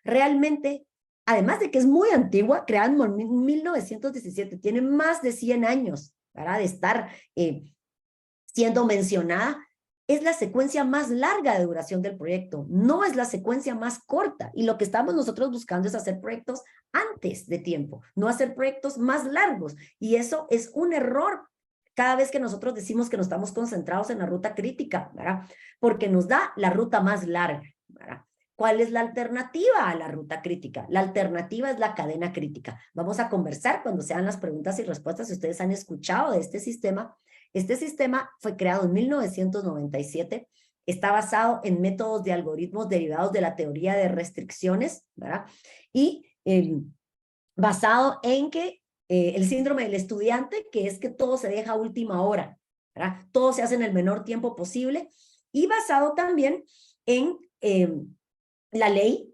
Realmente, además de que es muy antigua, creada en 1917, tiene más de 100 años, ¿verdad? De estar siendo mencionada. Es la secuencia más larga de duración del proyecto, no es la secuencia más corta. Y lo que estamos nosotros buscando es hacer proyectos antes de tiempo, no hacer proyectos más largos. Y eso es un error cada vez que nosotros decimos que nos estamos concentrados en la ruta crítica, ¿verdad? Porque nos da la ruta más larga, ¿verdad? ¿Cuál es la alternativa a la ruta crítica? La alternativa es la cadena crítica. Vamos a conversar cuando sean las preguntas y respuestas si ustedes han escuchado de este sistema. Este sistema fue creado en 1997, está basado en métodos de algoritmos derivados de la teoría de restricciones, ¿verdad? Y basado en que el síndrome del estudiante, que es que todo se deja a última hora, ¿verdad? Todo se hace en el menor tiempo posible, y basado también en la ley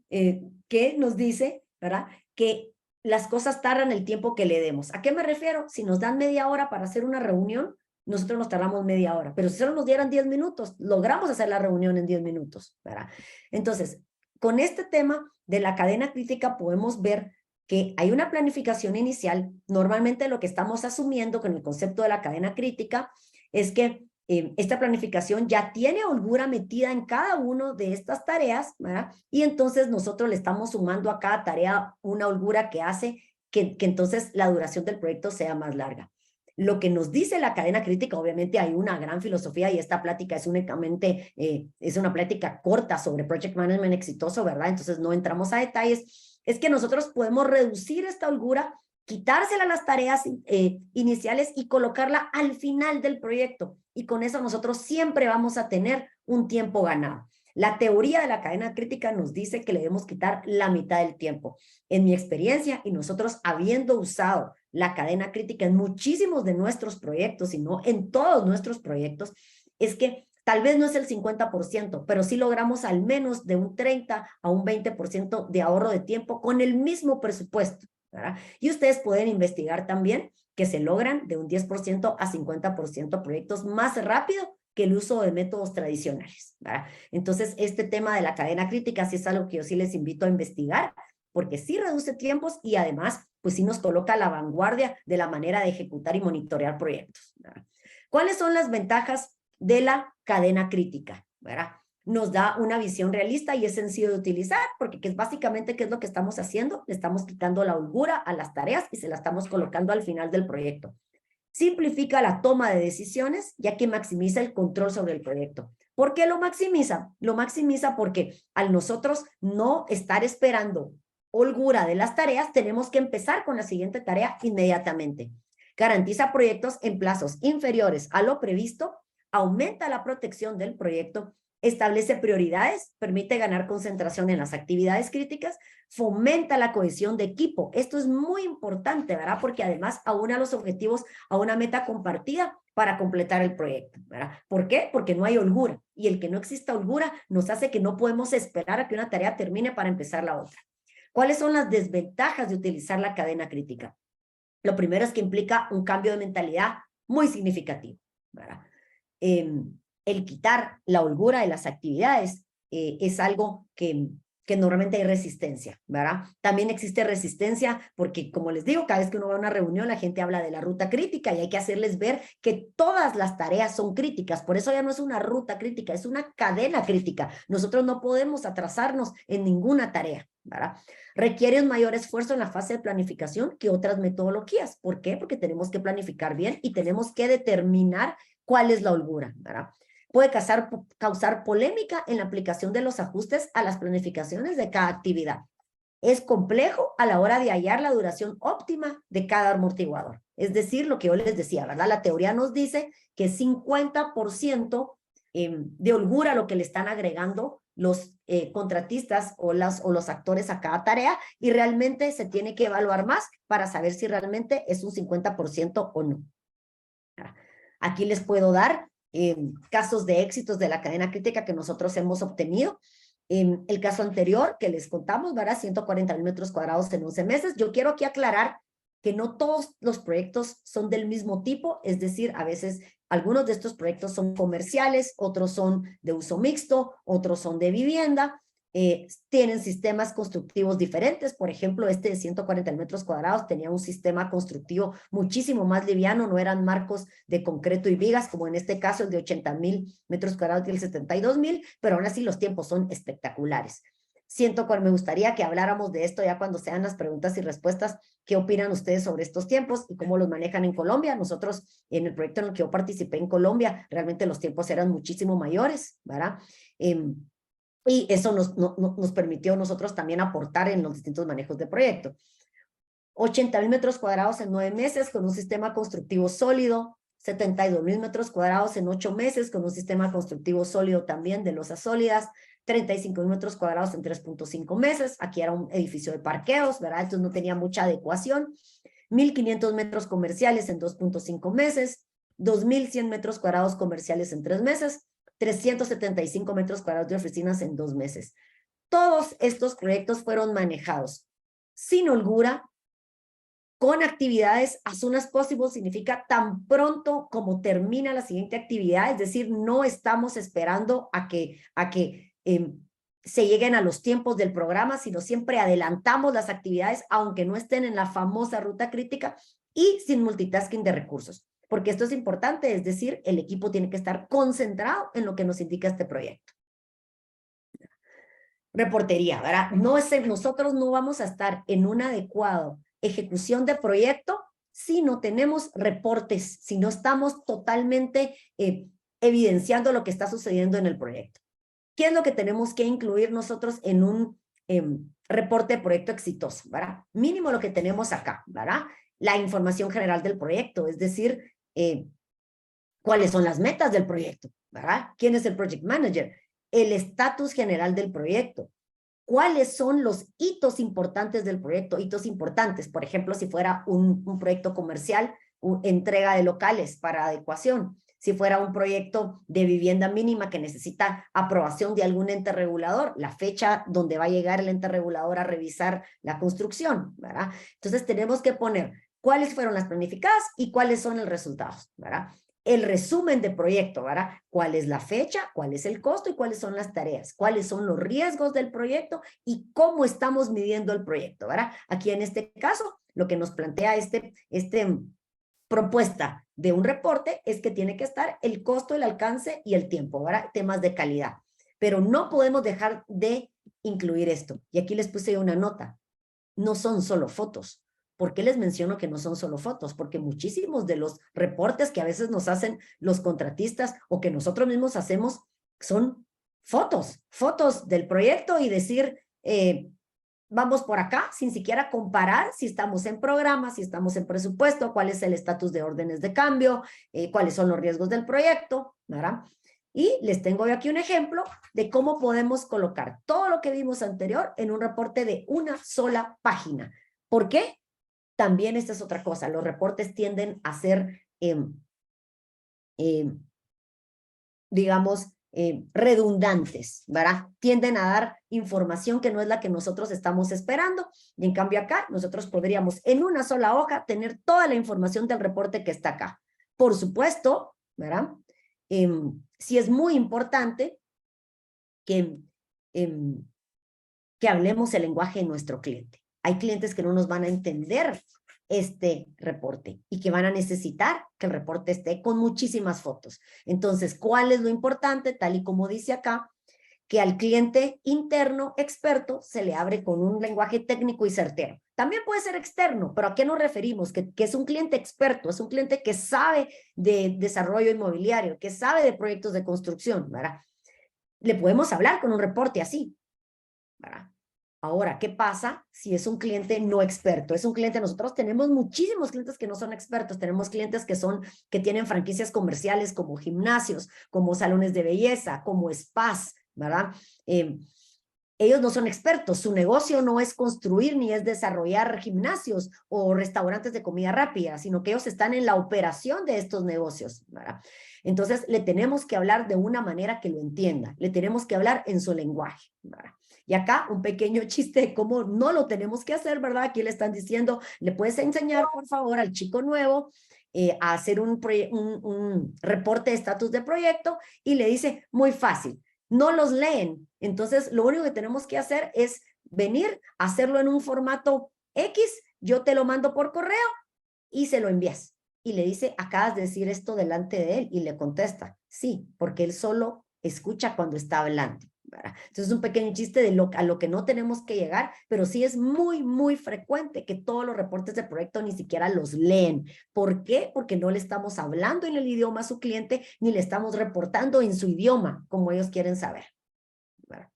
que nos dice, ¿verdad?, que las cosas tardan el tiempo que le demos. ¿A qué me refiero? Si nos dan media hora para hacer una reunión, nosotros nos tardamos media hora, pero si solo nos dieran 10 minutos, logramos hacer la reunión en 10 minutos, ¿verdad? Entonces, con este tema de la cadena crítica podemos ver que hay una planificación inicial. Normalmente lo que estamos asumiendo con el concepto de la cadena crítica es que esta planificación ya tiene holgura metida en cada una de estas tareas, ¿verdad? Y entonces nosotros le estamos sumando a cada tarea una holgura que hace que entonces la duración del proyecto sea más larga. Lo que nos dice la cadena crítica, obviamente hay una gran filosofía y esta plática es únicamente, es una plática corta sobre Project Management exitoso, ¿verdad? Entonces no entramos a detalles. Es que nosotros podemos reducir esta holgura, quitársela a las tareas iniciales y colocarla al final del proyecto. Y con eso nosotros siempre vamos a tener un tiempo ganado. La teoría de la cadena crítica nos dice que le debemos quitar la mitad del tiempo. En mi experiencia, y nosotros habiendo usado la cadena crítica en muchísimos de nuestros proyectos, y no en todos nuestros proyectos, es que tal vez no es el 50%, pero sí logramos al menos de un 30 a un 20% de ahorro de tiempo con el mismo presupuesto, ¿verdad? Y ustedes pueden investigar también que se logran de un 10% a 50% proyectos más rápido que el uso de métodos tradicionales, ¿verdad? Entonces, este tema de la cadena crítica sí es algo que yo sí les invito a investigar, porque sí reduce tiempos y además, pues sí nos coloca a la vanguardia de la manera de ejecutar y monitorear proyectos, ¿verdad? ¿Cuáles son las ventajas de la cadena crítica? ¿Verdad? Nos da una visión realista y es sencillo de utilizar, porque es básicamente qué es lo que estamos haciendo. Le estamos quitando la holgura a las tareas y se la estamos colocando al final del proyecto. Simplifica la toma de decisiones, ya que maximiza el control sobre el proyecto. ¿Por qué lo maximiza? Lo maximiza porque al nosotros no estar esperando holgura de las tareas, tenemos que empezar con la siguiente tarea inmediatamente. Garantiza proyectos en plazos inferiores a lo previsto, aumenta la protección del proyecto, establece prioridades, permite ganar concentración en las actividades críticas, fomenta la cohesión de equipo. Esto es muy importante, ¿verdad? Porque además aúna los objetivos a una meta compartida para completar el proyecto, ¿verdad? ¿Por qué? Porque no hay holgura. Y el que no exista holgura nos hace que no podemos esperar a que una tarea termine para empezar la otra. ¿Cuáles son las desventajas de utilizar la cadena crítica? Lo primero es que implica un cambio de mentalidad muy significativo, ¿verdad? El quitar la holgura de las actividades es algo que normalmente hay resistencia, ¿verdad? También existe resistencia porque, como les digo, cada vez que uno va a una reunión, la gente habla de la ruta crítica y hay que hacerles ver que todas las tareas son críticas. Por eso ya no es una ruta crítica, es una cadena crítica. Nosotros no podemos atrasarnos en ninguna tarea, ¿verdad? Requiere un mayor esfuerzo en la fase de planificación que otras metodologías. ¿Por qué? Porque tenemos que planificar bien y tenemos que determinar cuál es la holgura, ¿verdad? Puede causar polémica en la aplicación de los ajustes a las planificaciones de cada actividad. Es complejo a la hora de hallar la duración óptima de cada amortiguador. Es decir, lo que yo les decía, ¿verdad? La teoría nos dice que 50% de holgura lo que le están agregando los contratistas o los actores a cada tarea y realmente se tiene que evaluar más para saber si realmente es un 50% o no. Aquí les puedo dar casos de éxitos de la cadena crítica que nosotros hemos obtenido. El caso anterior que les contamos, ¿verdad? 140,000 metros cuadrados en 11 meses. Yo quiero aquí aclarar que no todos los proyectos son del mismo tipo, es decir, a veces algunos de estos proyectos son comerciales, otros son de uso mixto, otros son de vivienda, tienen sistemas constructivos diferentes. Por ejemplo, este de 140 metros cuadrados tenía un sistema constructivo muchísimo más liviano, no eran marcos de concreto y vigas, como en este caso el de 80,000 metros cuadrados y el 72,000, pero aún así los tiempos son espectaculares. Me gustaría que habláramos de esto ya cuando sean las preguntas y respuestas. ¿Qué opinan ustedes sobre estos tiempos y cómo los manejan en Colombia? Nosotros, en el proyecto en el que yo participé en Colombia, realmente los tiempos eran muchísimo mayores, ¿verdad? Y eso nos permitió nosotros también aportar en los distintos manejos de proyecto. 80,000 metros cuadrados en 9 meses con un sistema constructivo sólido, 72,000 metros cuadrados en 8 meses con un sistema constructivo sólido también de losas sólidas, 35,000 metros cuadrados en 3.5 meses, aquí era un edificio de parqueos, ¿verdad? Entonces no tenía mucha adecuación, 1,500 metros comerciales en 2.5 meses, 2,100 metros cuadrados comerciales en 3 meses, 375 metros cuadrados de oficinas en 2 meses. Todos estos proyectos fueron manejados sin holgura, con actividades as soon as possible, significa tan pronto como termina la siguiente actividad, es decir, no estamos esperando a que se lleguen a los tiempos del programa, sino siempre adelantamos las actividades, aunque no estén en la famosa ruta crítica, y sin multitasking de recursos. Porque esto es importante, es decir, el equipo tiene que estar concentrado en lo que nos indica este proyecto. Reportería, ¿verdad? Nosotros no vamos a estar en un adecuado ejecución de proyecto si no tenemos reportes, si no estamos totalmente evidenciando lo que está sucediendo en el proyecto. ¿Qué es lo que tenemos que incluir nosotros en un reporte de proyecto exitoso, ¿verdad? Mínimo lo que tenemos acá, ¿verdad? La información general del proyecto, es decir, cuáles son las metas del proyecto, ¿verdad? ¿Quién es el project manager? El estatus general del proyecto. ¿Cuáles son los hitos importantes del proyecto? Hitos importantes, por ejemplo, si fuera un proyecto comercial, entrega de locales para adecuación. Si fuera un proyecto de vivienda mínima que necesita aprobación de algún ente regulador, la fecha donde va a llegar el ente regulador a revisar la construcción, ¿verdad? Entonces tenemos que poner cuáles fueron las planificadas y cuáles son los resultados, ¿verdad? El resumen de proyecto, ¿verdad? ¿Cuál es la fecha? ¿Cuál es el costo? ¿Y cuáles son las tareas? ¿Cuáles son los riesgos del proyecto? ¿Y cómo estamos midiendo el proyecto, ¿verdad? Aquí en este caso, lo que nos plantea propuesta de un reporte es que tiene que estar el costo, el alcance y el tiempo, ¿verdad? Temas de calidad. Pero no podemos dejar de incluir esto. Y aquí les puse una nota. No son solo fotos. ¿Por qué les menciono que no son solo fotos? Porque muchísimos de los reportes que a veces nos hacen los contratistas o que nosotros mismos hacemos son fotos del proyecto y decir, vamos por acá, sin siquiera comparar si estamos en programa, si estamos en presupuesto, cuál es el estatus de órdenes de cambio, cuáles son los riesgos del proyecto, ¿verdad? Y les tengo yo aquí un ejemplo de cómo podemos colocar todo lo que vimos anterior en un reporte de una sola página. ¿Por qué? También esta es otra cosa, los reportes tienden a ser, digamos, redundantes, ¿verdad? Tienden a dar información que no es la que nosotros estamos esperando, y en cambio acá nosotros podríamos en una sola hoja tener toda la información del reporte que está acá. Por supuesto, ¿verdad? Sí es muy importante que hablemos el lenguaje de nuestro cliente. Hay clientes que no nos van a entender este reporte y que van a necesitar que el reporte esté con muchísimas fotos. Entonces, ¿cuál es lo importante? Tal y como dice acá, que al cliente interno experto se le abre con un lenguaje técnico y certero. También puede ser externo, pero ¿a qué nos referimos? Que es un cliente experto, es un cliente que sabe de desarrollo inmobiliario, que sabe de proyectos de construcción, ¿verdad? Le podemos hablar con un reporte así, ¿verdad? Ahora, ¿qué pasa si es un cliente no experto? Es un cliente, nosotros tenemos muchísimos clientes que no son expertos, tenemos clientes que tienen franquicias comerciales como gimnasios, como salones de belleza, como spas, ¿verdad? Ellos no son expertos, su negocio no es construir ni es desarrollar gimnasios o restaurantes de comida rápida, sino que ellos están en la operación de estos negocios, ¿verdad? Entonces, le tenemos que hablar de una manera que lo entienda, le tenemos que hablar en su lenguaje, ¿verdad? Y acá un pequeño chiste de cómo no lo tenemos que hacer, ¿verdad? Aquí le están diciendo, le puedes enseñar, por favor, al chico nuevo a hacer un reporte de estatus de proyecto y le dice, muy fácil, no los leen. Entonces, lo único que tenemos que hacer es venir, hacerlo en un formato X, yo te lo mando por correo y se lo envías. Y le dice, acabas de decir esto delante de él, y le contesta, sí, porque él solo escucha cuando está hablando, ¿verdad? Entonces es un pequeño chiste de a lo que no tenemos que llegar, pero sí es muy, muy frecuente que todos los reportes de proyecto ni siquiera los leen. ¿Por qué? Porque no le estamos hablando en el idioma a su cliente, ni le estamos reportando en su idioma, como ellos quieren saber, ¿verdad?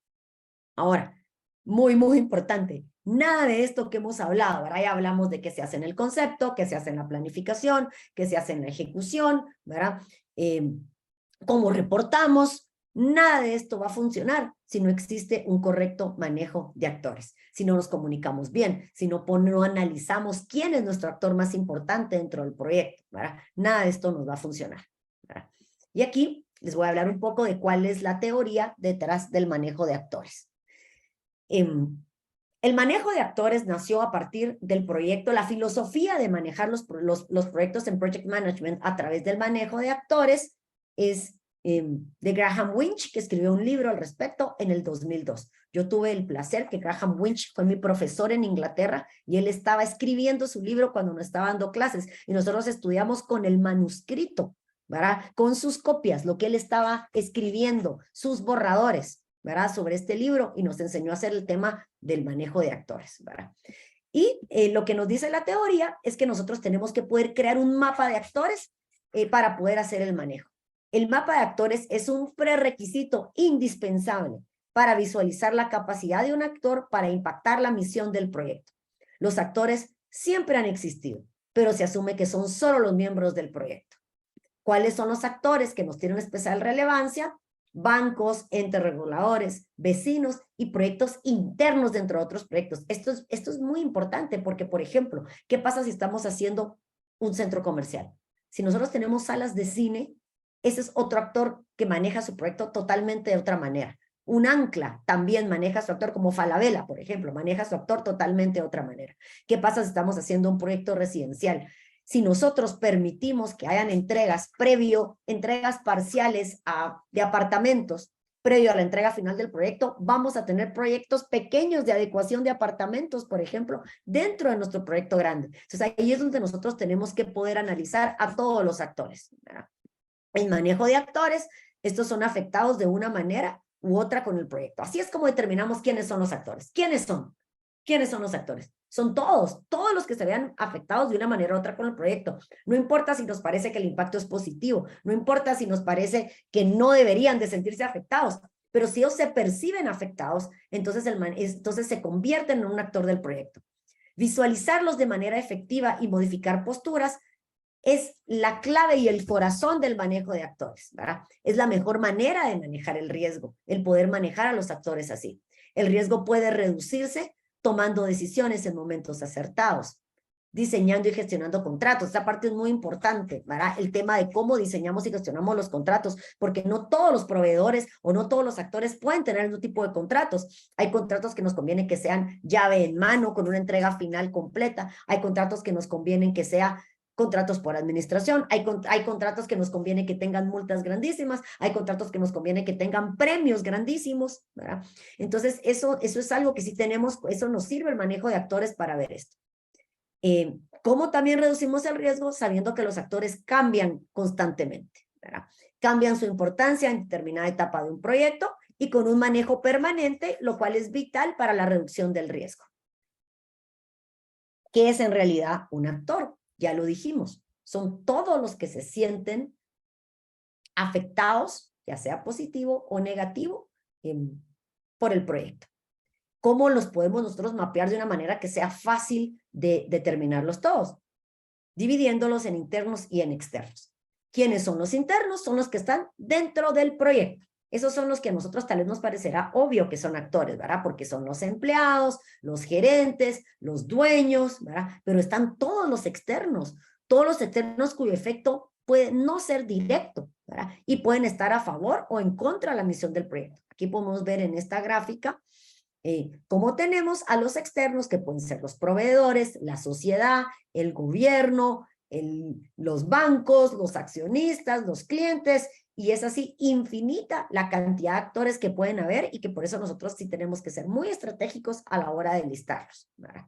Ahora, muy, muy importante, nada de esto que hemos hablado, ¿verdad? Ya hablamos de qué se hace en el concepto, qué se hace en la planificación, qué se hace en la ejecución, ¿verdad? Cómo reportamos. Nada de esto va a funcionar si no existe un correcto manejo de actores, si no nos comunicamos bien, si no analizamos quién es nuestro actor más importante dentro del proyecto, ¿verdad? Nada de esto nos va a funcionar, ¿verdad? Y aquí les voy a hablar un poco de cuál es la teoría detrás del manejo de actores. El manejo de actores nació a partir del proyecto, la filosofía de manejar los proyectos en Project Management a través del manejo de actores es de Graham Winch, que escribió un libro al respecto en el 2002. Yo tuve el placer que Graham Winch fue mi profesor en Inglaterra y él estaba escribiendo su libro cuando nos estaba dando clases y nosotros estudiamos con el manuscrito, ¿verdad? Con sus copias, lo que él estaba escribiendo, sus borradores, ¿verdad? Sobre este libro y nos enseñó a hacer el tema del manejo de actores, ¿verdad? Y lo que nos dice la teoría es que nosotros tenemos que poder crear un mapa de actores para poder hacer el manejo. El mapa de actores es un prerequisito indispensable para visualizar la capacidad de un actor para impactar la misión del proyecto. Los actores siempre han existido, pero se asume que son solo los miembros del proyecto. ¿Cuáles son los actores que nos tienen especial relevancia? Bancos, entes reguladores, vecinos y proyectos internos dentro de otros proyectos. Esto es muy importante porque, por ejemplo, ¿qué pasa si estamos haciendo un centro comercial? Si nosotros tenemos salas de cine, ese es otro actor que maneja su proyecto totalmente de otra manera. Un ancla también maneja su actor, como Falabella, por ejemplo, maneja su actor totalmente de otra manera. ¿Qué pasa si estamos haciendo un proyecto residencial? Si nosotros permitimos que hayan entregas parciales de apartamentos, previo a la entrega final del proyecto, vamos a tener proyectos pequeños de adecuación de apartamentos, por ejemplo, dentro de nuestro proyecto grande. Entonces, ahí es donde nosotros tenemos que poder analizar a todos los actores, ¿verdad? El manejo de actores, estos son afectados de una manera u otra con el proyecto. Así es como determinamos quiénes son los actores. ¿Quiénes son? ¿Quiénes son los actores? Son todos los que se vean afectados de una manera u otra con el proyecto. No importa si nos parece que el impacto es positivo, no importa si nos parece que no deberían de sentirse afectados, pero si ellos se perciben afectados, entonces se convierten en un actor del proyecto. Visualizarlos de manera efectiva y modificar posturas es la clave y el corazón del manejo de actores, ¿verdad? Es la mejor manera de manejar el riesgo, el poder manejar a los actores así. El riesgo puede reducirse tomando decisiones en momentos acertados, diseñando y gestionando contratos. Esta parte es muy importante, ¿verdad? El tema de cómo diseñamos y gestionamos los contratos, porque no todos los proveedores o no todos los actores pueden tener el mismo tipo de contratos. Hay contratos que nos conviene que sean llave en mano, con una entrega final completa. Hay contratos que nos convienen que sea contratos por administración, hay contratos que nos conviene que tengan multas grandísimas, hay contratos que nos conviene que tengan premios grandísimos, ¿verdad? Entonces, eso es algo que sí tenemos, eso nos sirve el manejo de actores para ver esto. ¿Cómo también reducimos el riesgo? Sabiendo que los actores cambian constantemente, ¿verdad? Cambian su importancia en determinada etapa de un proyecto y con un manejo permanente, lo cual es vital para la reducción del riesgo. ¿Qué es en realidad un actor? Ya lo dijimos, son todos los que se sienten afectados, ya sea positivo o negativo, por el proyecto. ¿Cómo los podemos nosotros mapear de una manera que sea fácil de determinarlos todos? Dividiéndolos en internos y en externos. ¿Quiénes son los internos? Son los que están dentro del proyecto. Esos son los que a nosotros tal vez nos parecerá obvio que son actores, ¿verdad? Porque son los empleados, los gerentes, los dueños, ¿verdad? Pero están todos los externos cuyo efecto puede no ser directo, ¿verdad? Y pueden estar a favor o en contra de la misión del proyecto. Aquí podemos ver en esta gráfica cómo tenemos a los externos, que pueden ser los proveedores, la sociedad, el gobierno, los bancos, los accionistas, los clientes, y es así infinita la cantidad de actores que pueden haber y que por eso nosotros sí tenemos que ser muy estratégicos a la hora de listarlos, ¿verdad?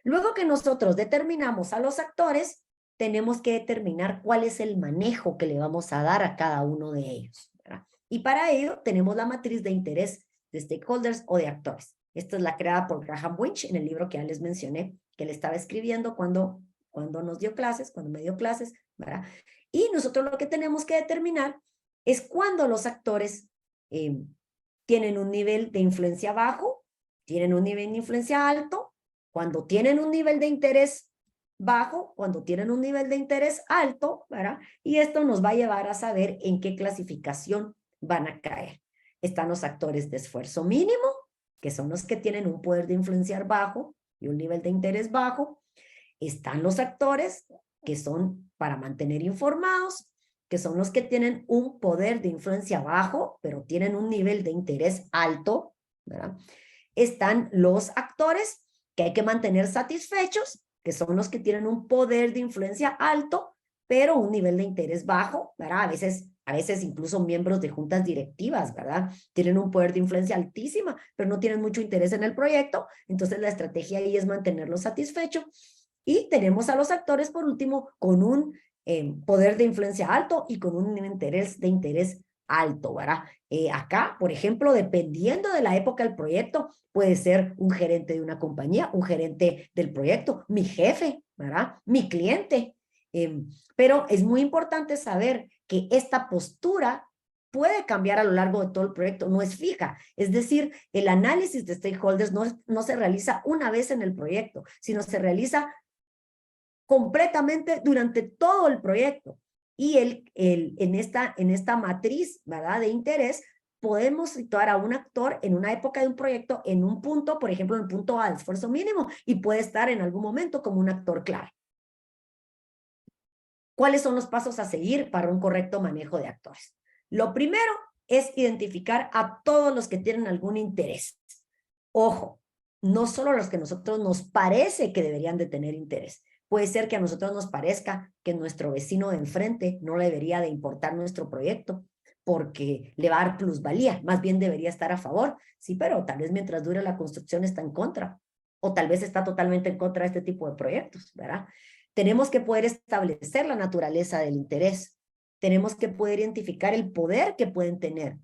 Luego que nosotros determinamos a los actores, tenemos que determinar cuál es el manejo que le vamos a dar a cada uno de ellos, ¿verdad? Y para ello tenemos la matriz de interés de stakeholders o de actores. Esta es la creada por Graham Winch en el libro que ya les mencioné, que él estaba escribiendo cuando nos dio clases, cuando me dio clases, ¿verdad? Y nosotros lo que tenemos que determinar es cuando los actores tienen un nivel de influencia bajo, tienen un nivel de influencia alto, cuando tienen un nivel de interés bajo, cuando tienen un nivel de interés alto, ¿verdad? Y esto nos va a llevar a saber en qué clasificación van a caer. Están los actores de esfuerzo mínimo, que son los que tienen un poder de influenciar bajo y un nivel de interés bajo. Están los actores que son para mantener informados, que son los que tienen un poder de influencia bajo, pero tienen un nivel de interés alto, ¿verdad? Están los actores que hay que mantener satisfechos, que son los que tienen un poder de influencia alto, pero un nivel de interés bajo, ¿verdad? A veces incluso miembros de juntas directivas, ¿verdad? Tienen un poder de influencia altísima, pero no tienen mucho interés en el proyecto, entonces la estrategia ahí es mantenerlos satisfechos. Y tenemos a los actores, por último, con un poder de influencia alto y con un interés alto, ¿verdad? Acá, por ejemplo, dependiendo de la época del proyecto, puede ser un gerente de una compañía, un gerente del proyecto, mi jefe, ¿verdad? Mi cliente. Pero es muy importante saber que esta postura puede cambiar a lo largo de todo el proyecto, no es fija. Es decir, el análisis de stakeholders no se realiza una vez en el proyecto, sino se realiza completamente durante todo el proyecto. Y en esta matriz, ¿verdad?, de interés, podemos situar a un actor en una época de un proyecto en un punto, por ejemplo, en el punto A de esfuerzo mínimo, y puede estar en algún momento como un actor clave. ¿Cuáles son los pasos a seguir para un correcto manejo de actores? Lo primero es identificar a todos los que tienen algún interés. Ojo, no solo los que a nosotros nos parece que deberían de tener interés. Puede ser que a nosotros nos parezca que nuestro vecino de enfrente no le debería de importar nuestro proyecto porque le va a dar plusvalía, más bien debería estar a favor. Sí, pero tal vez mientras dure la construcción está en contra, o tal vez está totalmente en contra de este tipo de proyectos, ¿verdad? Tenemos que poder establecer la naturaleza del interés. Tenemos que poder identificar el poder que pueden tener.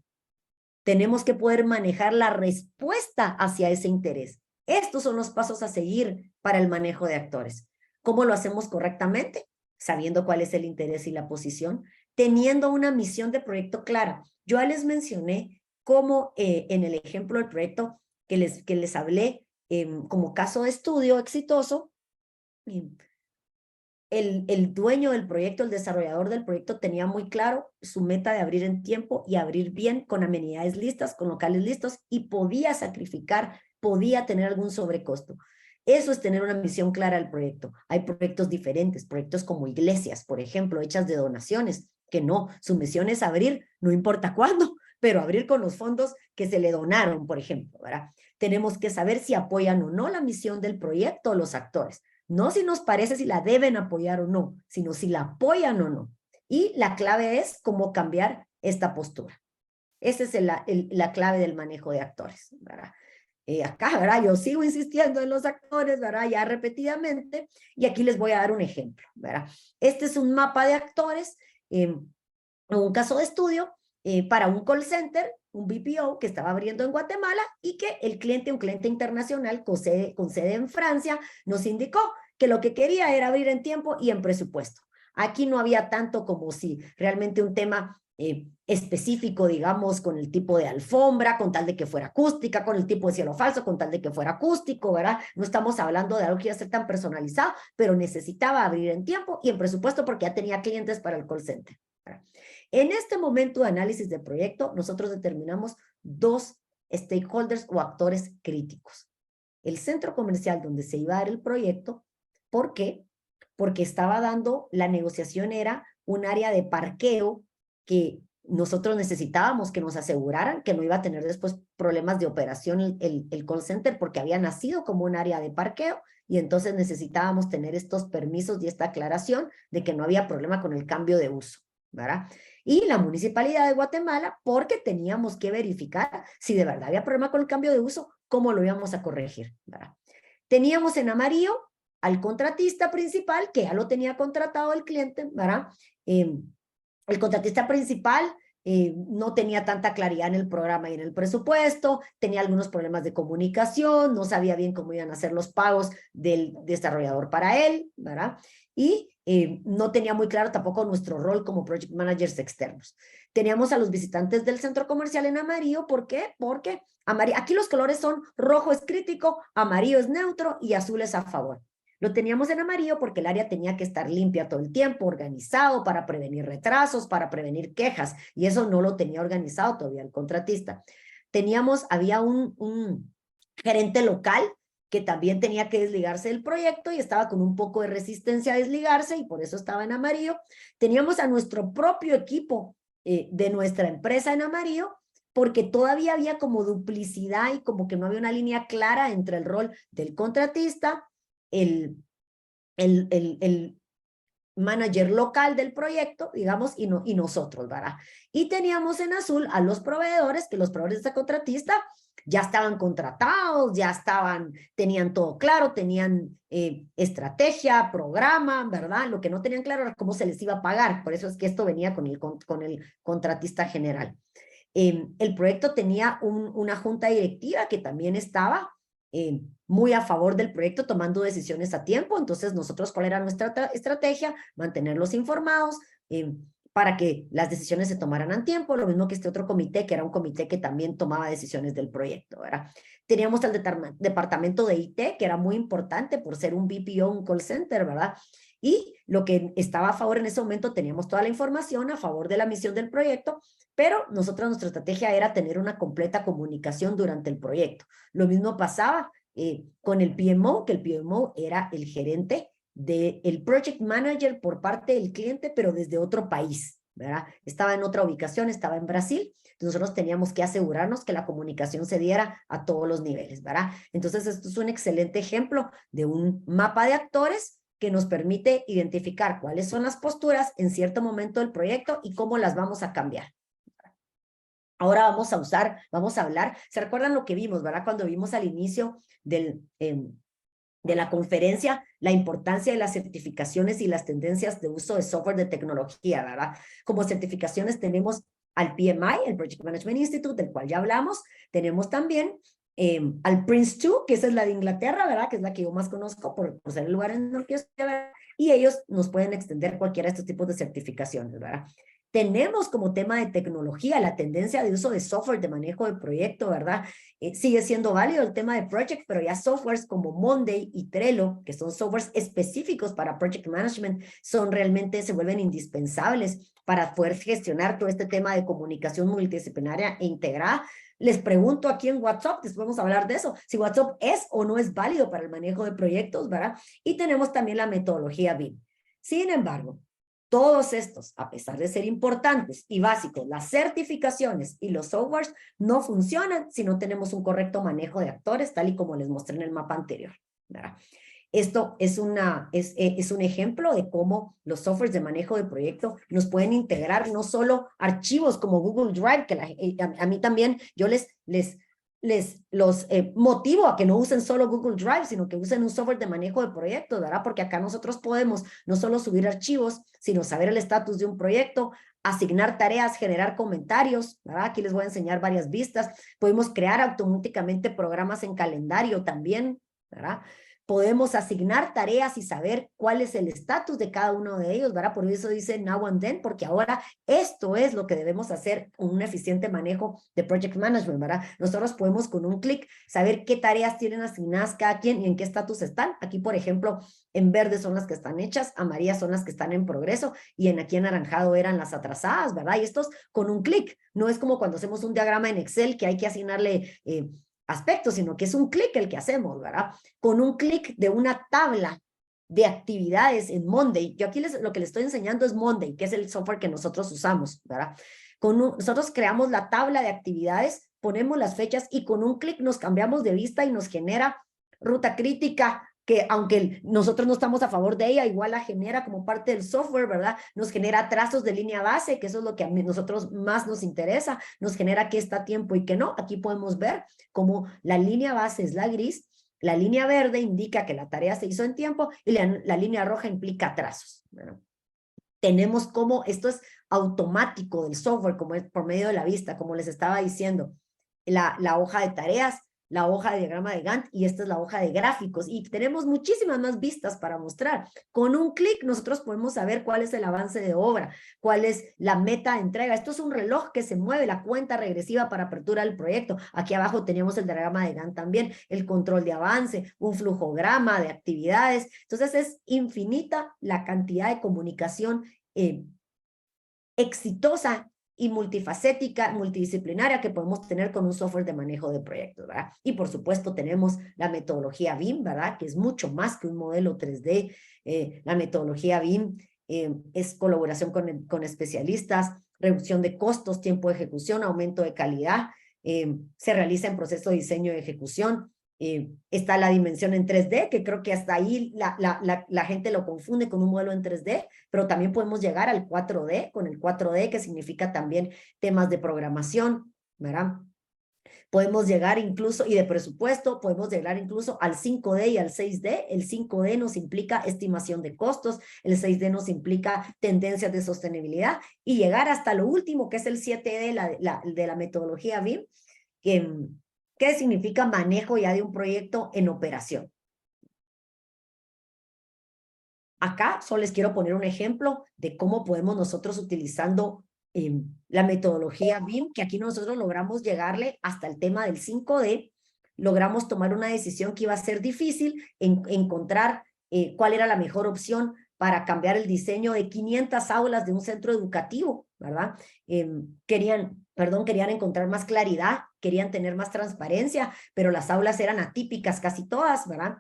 Tenemos que poder manejar la respuesta hacia ese interés. Estos son los pasos a seguir para el manejo de actores. ¿Cómo lo hacemos correctamente? Sabiendo cuál es el interés y la posición, teniendo una misión de proyecto clara. Yo ya les mencioné cómo en el ejemplo del proyecto que les hablé como caso de estudio exitoso, el dueño del proyecto, el desarrollador del proyecto tenía muy claro su meta de abrir en tiempo y abrir bien con amenidades listas, con locales listos y podía sacrificar, podía tener algún sobrecosto. Eso es tener una misión clara del proyecto. Hay proyectos diferentes, proyectos como iglesias, por ejemplo, hechas de donaciones, que no, su misión es abrir, no importa cuándo, pero abrir con los fondos que se le donaron, por ejemplo, ¿verdad? Tenemos que saber si apoyan o no la misión del proyecto o los actores. No si nos parece si la deben apoyar o no, sino si la apoyan o no. Y la clave es cómo cambiar esta postura. Esa es la clave del manejo de actores, ¿verdad? Acá, ¿verdad? Yo sigo insistiendo en los actores, ¿verdad? Ya repetidamente, y aquí les voy a dar un ejemplo, ¿verdad? Este es un mapa de actores, un caso de estudio para un call center, un BPO que estaba abriendo en Guatemala y que el cliente, un cliente internacional con sede en Francia, nos indicó que lo que quería era abrir en tiempo y en presupuesto. Aquí no había tanto como si realmente un tema específico, digamos, con el tipo de alfombra, con tal de que fuera acústica, con el tipo de cielo falso, con tal de que fuera acústico, ¿verdad? No estamos hablando de algo que iba a ser tan personalizado, pero necesitaba abrir en tiempo y en presupuesto porque ya tenía clientes para el call center, ¿verdad? En este momento de análisis de proyecto, nosotros determinamos dos stakeholders o actores críticos. El centro comercial donde se iba a dar el proyecto. ¿Por qué? Porque estaba dando, la negociación era un área de parqueo que nosotros necesitábamos que nos aseguraran que no iba a tener después problemas de operación el call center porque había nacido como un área de parqueo y entonces necesitábamos tener estos permisos y esta aclaración de que no había problema con el cambio de uso, ¿verdad? Y la Municipalidad de Guatemala, porque teníamos que verificar si de verdad había problema con el cambio de uso, cómo lo íbamos a corregir, ¿verdad? Teníamos en amarillo al contratista principal, que ya lo tenía contratado el cliente, ¿verdad? El contratista principal no tenía tanta claridad en el programa y en el presupuesto, tenía algunos problemas de comunicación, no sabía bien cómo iban a ser los pagos del desarrollador para él, ¿verdad? Y no tenía muy claro tampoco nuestro rol como project managers externos. Teníamos a los visitantes del centro comercial en amarillo, ¿por qué? Porque aquí los colores son rojo es crítico, amarillo es neutro y azul es a favor. Lo teníamos en amarillo porque el área tenía que estar limpia todo el tiempo, organizado para prevenir retrasos, para prevenir quejas, y eso no lo tenía organizado todavía el contratista. Había un gerente local que también tenía que desligarse del proyecto y estaba con un poco de resistencia a desligarse y por eso estaba en amarillo. Teníamos a nuestro propio equipo de nuestra empresa en amarillo porque todavía había como duplicidad y como que no había una línea clara entre el rol del contratista, el manager local del proyecto, digamos, y nosotros, ¿verdad? Y teníamos en azul a los proveedores, que los proveedores de esta contratista ya estaban contratados, tenían todo claro, tenían estrategia, programa, ¿verdad? Lo que no tenían claro era cómo se les iba a pagar, por eso es que esto venía con el contratista general. El proyecto tenía una junta directiva que también estaba muy a favor del proyecto, tomando decisiones a tiempo. Entonces, nosotros, ¿cuál era nuestra estrategia? Mantenerlos informados para que las decisiones se tomaran a tiempo, lo mismo que este otro comité, que era un comité que también tomaba decisiones del proyecto, ¿verdad? Teníamos el departamento de IT, que era muy importante por ser un BPO, un call center, ¿verdad? Y lo que estaba a favor en ese momento, teníamos toda la información a favor de la misión del proyecto, pero nuestra estrategia era tener una completa comunicación durante el proyecto. Lo mismo pasaba con el PMO, que el PMO era el gerente del project manager por parte del cliente, pero desde otro país, ¿verdad? Estaba en otra ubicación, estaba en Brasil. Nosotros teníamos que asegurarnos que la comunicación se diera a todos los niveles, ¿verdad? Entonces, esto es un excelente ejemplo de un mapa de actores que nos permite identificar cuáles son las posturas en cierto momento del proyecto y cómo las vamos a cambiar. Ahora vamos a hablar, ¿se recuerdan lo que vimos, verdad? Cuando vimos al inicio de la conferencia, la importancia de las certificaciones y las tendencias de uso de software de tecnología, ¿verdad? Como certificaciones tenemos al PMI, el Project Management Institute, del cual ya hablamos. Tenemos también al Prince2, que esa es la de Inglaterra, ¿verdad? Que es la que yo más conozco por ser el lugar en el que estoy, ¿verdad? Y ellos nos pueden extender cualquiera de estos tipos de certificaciones, ¿verdad? Tenemos como tema de tecnología la tendencia de uso de software de manejo de proyecto, ¿verdad? Sigue siendo válido el tema de project, pero ya softwares como Monday y Trello, que son softwares específicos para project management, se vuelven indispensables para poder gestionar todo este tema de comunicación multidisciplinaria e integrada. Les pregunto aquí en WhatsApp, después vamos a hablar de eso, si WhatsApp es o no es válido para el manejo de proyectos, ¿verdad? Y tenemos también la metodología BIM. Sin embargo, todos estos, a pesar de ser importantes y básicos, las certificaciones y los softwares no funcionan si no tenemos un correcto manejo de actores, tal y como les mostré en el mapa anterior, ¿verdad? Esto es un ejemplo de cómo los softwares de manejo de proyecto nos pueden integrar no solo archivos como Google Drive, que a mí también yo los motivo a que no usen solo Google Drive, sino que usen un software de manejo de proyectos, ¿verdad? Porque acá nosotros podemos no solo subir archivos, sino saber el estatus de un proyecto, asignar tareas, generar comentarios, ¿verdad? Aquí les voy a enseñar varias vistas. Podemos crear automáticamente programas en calendario también, ¿verdad? Podemos asignar tareas y saber cuál es el estatus de cada uno de ellos, ¿verdad? Por eso dice now and then, porque ahora esto es lo que debemos hacer con un eficiente manejo de project management, ¿verdad? Nosotros podemos con un clic saber qué tareas tienen asignadas cada quien y en qué estatus están. Aquí, por ejemplo, en verde son las que están hechas, amarillas son las que están en progreso y aquí en anaranjado eran las atrasadas, ¿verdad? Y estos con un clic. No es como cuando hacemos un diagrama en Excel que hay que asignarle aspectos, sino que es un clic el que hacemos, ¿verdad? Con un clic de una tabla de actividades en Monday. Yo aquí lo que les estoy enseñando es Monday, que es el software que nosotros usamos, ¿verdad? Nosotros creamos la tabla de actividades, ponemos las fechas y con un clic nos cambiamos de vista y nos genera ruta crítica, que aunque nosotros no estamos a favor de ella, igual la genera como parte del software, ¿verdad? Nos genera trazos de línea base, que eso es lo que a nosotros más nos interesa, nos genera qué está a tiempo y qué no. Aquí podemos ver cómo la línea base es la gris, la línea verde indica que la tarea se hizo en tiempo y la línea roja implica trazos, ¿verdad? Tenemos como, esto es automático del software, como es por medio de la vista, como les estaba diciendo, la hoja de tareas, la hoja de diagrama de Gantt y esta es la hoja de gráficos y tenemos muchísimas más vistas para mostrar. Con un clic nosotros podemos saber cuál es el avance de obra, cuál es la meta de entrega. Esto es un reloj que se mueve, la cuenta regresiva para apertura del proyecto. Aquí abajo teníamos el diagrama de Gantt también, el control de avance, un flujograma de actividades. Entonces es infinita la cantidad de comunicación exitosa y multifacética, multidisciplinaria que podemos tener con un software de manejo de proyectos, ¿verdad? Y por supuesto tenemos la metodología BIM, ¿verdad? Que es mucho más que un modelo 3D. La metodología BIM es colaboración con especialistas, reducción de costos, tiempo de ejecución, aumento de calidad. Se realiza en proceso de diseño y ejecución. Está la dimensión en 3D, que creo que hasta ahí la gente lo confunde con un modelo en 3D, pero también podemos llegar al 4D, con el 4D, que significa también temas de programación, ¿verdad? Podemos llegar incluso, y de presupuesto, podemos llegar incluso al 5D y al 6D. El 5D nos implica estimación de costos, el 6D nos implica tendencias de sostenibilidad, y llegar hasta lo último, que es el 7D de la metodología BIM, que significa manejo ya de un proyecto en operación. Acá solo les quiero poner un ejemplo de cómo podemos nosotros, utilizando la metodología BIM, que aquí nosotros logramos llegarle hasta el tema del 5D, logramos tomar una decisión que iba a ser difícil, encontrar cuál era la mejor opción para cambiar el diseño de 500 aulas de un centro educativo, ¿verdad? Querían encontrar más claridad, querían tener más transparencia, pero las aulas eran atípicas casi todas, ¿verdad?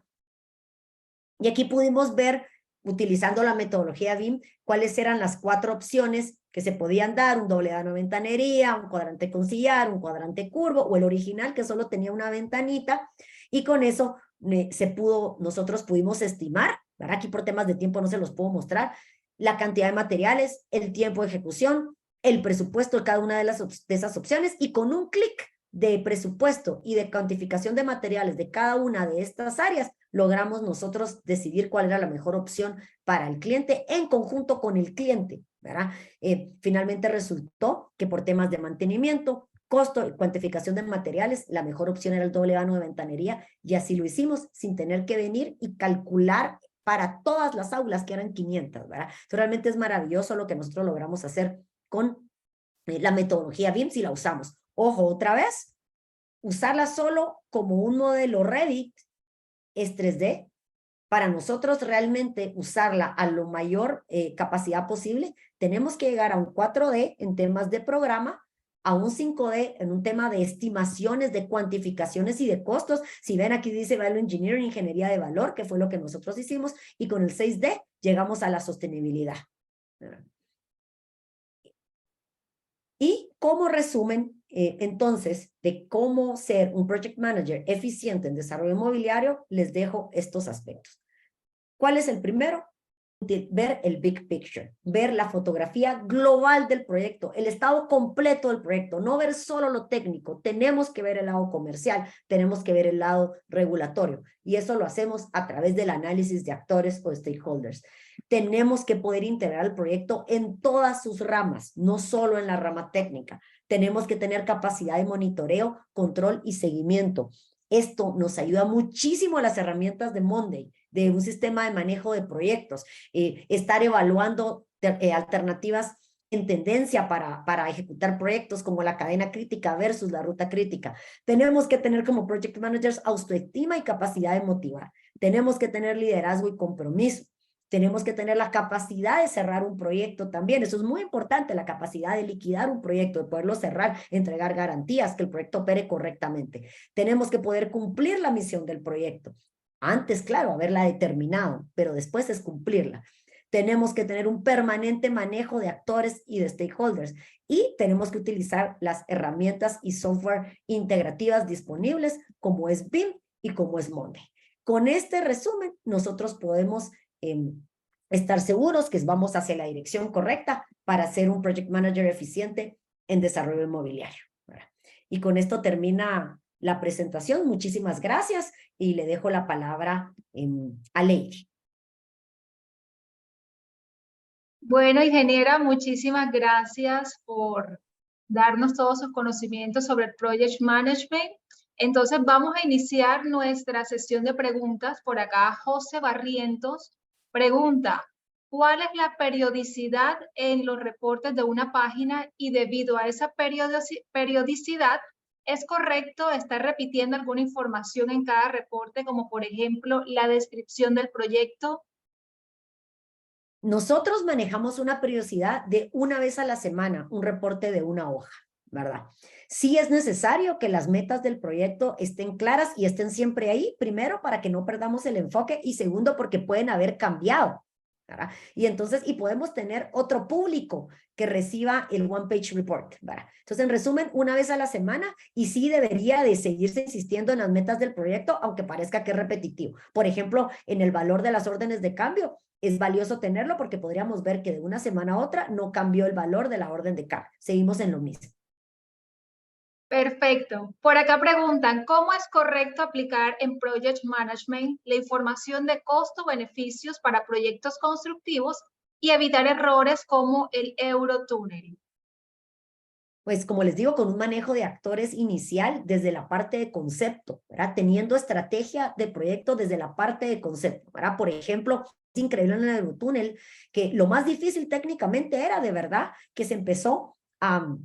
Y aquí pudimos ver, utilizando la metodología BIM, cuáles eran las 4 opciones que se podían dar: un doble vano de ventanería, un cuadrante con sillar, un cuadrante curvo, o el original que solo tenía una ventanita, y con eso nosotros pudimos estimar, ¿verdad? Aquí por temas de tiempo no se los puedo mostrar, la cantidad de materiales, el tiempo de ejecución, el presupuesto de cada una de esas opciones, y con un clic de presupuesto y de cuantificación de materiales de cada una de estas áreas, logramos nosotros decidir cuál era la mejor opción para el cliente en conjunto con el cliente, ¿verdad? Finalmente resultó que por temas de mantenimiento, costo y cuantificación de materiales, la mejor opción era el doble vano de ventanería, y así lo hicimos sin tener que venir y calcular para todas las aulas, que eran 500, ¿verdad? Entonces, realmente es maravilloso lo que nosotros logramos hacer con la metodología BIM si la usamos. Ojo, otra vez, usarla solo como un modelo Revit es 3D. Para nosotros realmente usarla a lo mayor capacidad posible, tenemos que llegar a un 4D en temas de programa, a un 5D en un tema de estimaciones, de cuantificaciones y de costos. Si ven, aquí dice Value Engineering, ingeniería de valor, que fue lo que nosotros hicimos, y con el 6D llegamos a la sostenibilidad. Y como resumen, entonces, de cómo ser un project manager eficiente en desarrollo inmobiliario, les dejo estos aspectos. ¿Cuál es el primero? Ver el big picture, ver la fotografía global del proyecto, el estado completo del proyecto, no ver solo lo técnico. Tenemos que ver el lado comercial, tenemos que ver el lado regulatorio, y eso lo hacemos a través del análisis de actores o stakeholders. Tenemos que poder integrar el proyecto en todas sus ramas, no solo en la rama técnica. Tenemos que tener capacidad de monitoreo, control y seguimiento. Esto nos ayuda muchísimo a las herramientas de Monday, de un sistema de manejo de proyectos, estar evaluando alternativas en tendencia para ejecutar proyectos, como la cadena crítica versus la ruta crítica. Tenemos que tener como project managers autoestima y capacidad de motivar. Tenemos que tener liderazgo y compromiso. Tenemos que tener la capacidad de cerrar un proyecto también. Eso es muy importante, la capacidad de liquidar un proyecto, de poderlo cerrar, entregar garantías, que el proyecto opere correctamente. Tenemos que poder cumplir la misión del proyecto. Antes, claro, haberla determinado, pero después es cumplirla. Tenemos que tener un permanente manejo de actores y de stakeholders, y tenemos que utilizar las herramientas y software integrativas disponibles, como es BIM y como es Monday. Con este resumen, nosotros podemos estar seguros que vamos hacia la dirección correcta para ser un project manager eficiente en desarrollo inmobiliario, ¿verdad? Y con esto termina la presentación. Muchísimas gracias, y le dejo la palabra a Lady. Bueno, ingeniera, muchísimas gracias por darnos todos sus conocimientos sobre el Project Management. Entonces vamos a iniciar nuestra sesión de preguntas. Por acá José Barrientos pregunta: ¿cuál es la periodicidad en los reportes de una página? Y debido a esa periodicidad, ¿es correcto estar repitiendo alguna información en cada reporte, como por ejemplo la descripción del proyecto? Nosotros manejamos una periodicidad de una vez a la semana, un reporte de una hoja, ¿verdad? Sí es necesario que las metas del proyecto estén claras y estén siempre ahí, primero para que no perdamos el enfoque, y segundo porque pueden haber cambiado, ¿verdad? Y entonces, y podemos tener otro público que reciba el One Page Report, ¿verdad? Entonces, en resumen, una vez a la semana, y sí debería de seguirse insistiendo en las metas del proyecto, aunque parezca que es repetitivo. Por ejemplo, en el valor de las órdenes de cambio, es valioso tenerlo porque podríamos ver que de una semana a otra no cambió el valor de la orden de cambio. Seguimos en lo mismo. Perfecto. Por acá preguntan, ¿cómo es correcto aplicar en Project Management la información de costo-beneficios para proyectos constructivos y evitar errores como el Eurotúnel? Pues como les digo, con un manejo de actores inicial desde la parte de concepto, ¿verdad? Teniendo estrategia de proyecto desde la parte de concepto, ¿verdad? Por ejemplo, es increíble en el Eurotúnel que lo más difícil técnicamente era de verdad que se empezó a...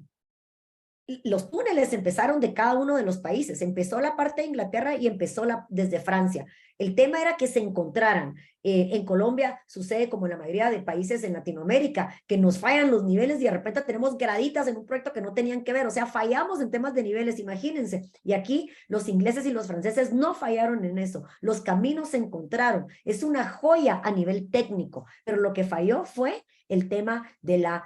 los túneles empezaron de cada uno de los países. Empezó la parte de Inglaterra y empezó desde Francia. El tema era que se encontraran. En Colombia sucede como en la mayoría de países en Latinoamérica, que nos fallan los niveles y de repente tenemos graditas en un proyecto que no tenían que ver. O sea, fallamos en temas de niveles, imagínense. Y aquí los ingleses y los franceses no fallaron en eso. Los caminos se encontraron. Es una joya a nivel técnico, pero lo que falló fue el tema de la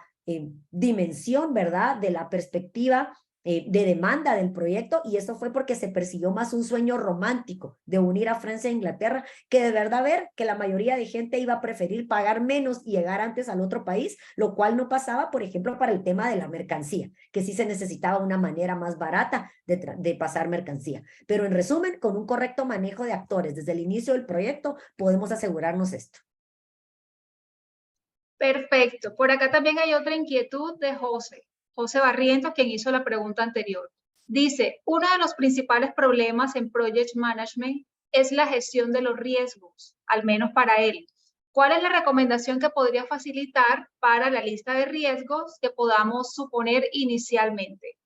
dimensión, ¿verdad? De la perspectiva de demanda del proyecto, y eso fue porque se persiguió más un sueño romántico de unir a Francia e Inglaterra, que de verdad ver que la mayoría de gente iba a preferir pagar menos y llegar antes al otro país, lo cual no pasaba, por ejemplo, para el tema de la mercancía, que sí se necesitaba una manera más barata de pasar mercancía. Pero en resumen, con un correcto manejo de actores desde el inicio del proyecto, podemos asegurarnos esto. Perfecto. Por acá también hay otra inquietud de José Barrientos, quien hizo la pregunta anterior. Dice, uno de los principales problemas en Project Management es la gestión de los riesgos, al menos para él. ¿Cuál es la recomendación que podría facilitar para la lista de riesgos que podamos suponer inicialmente?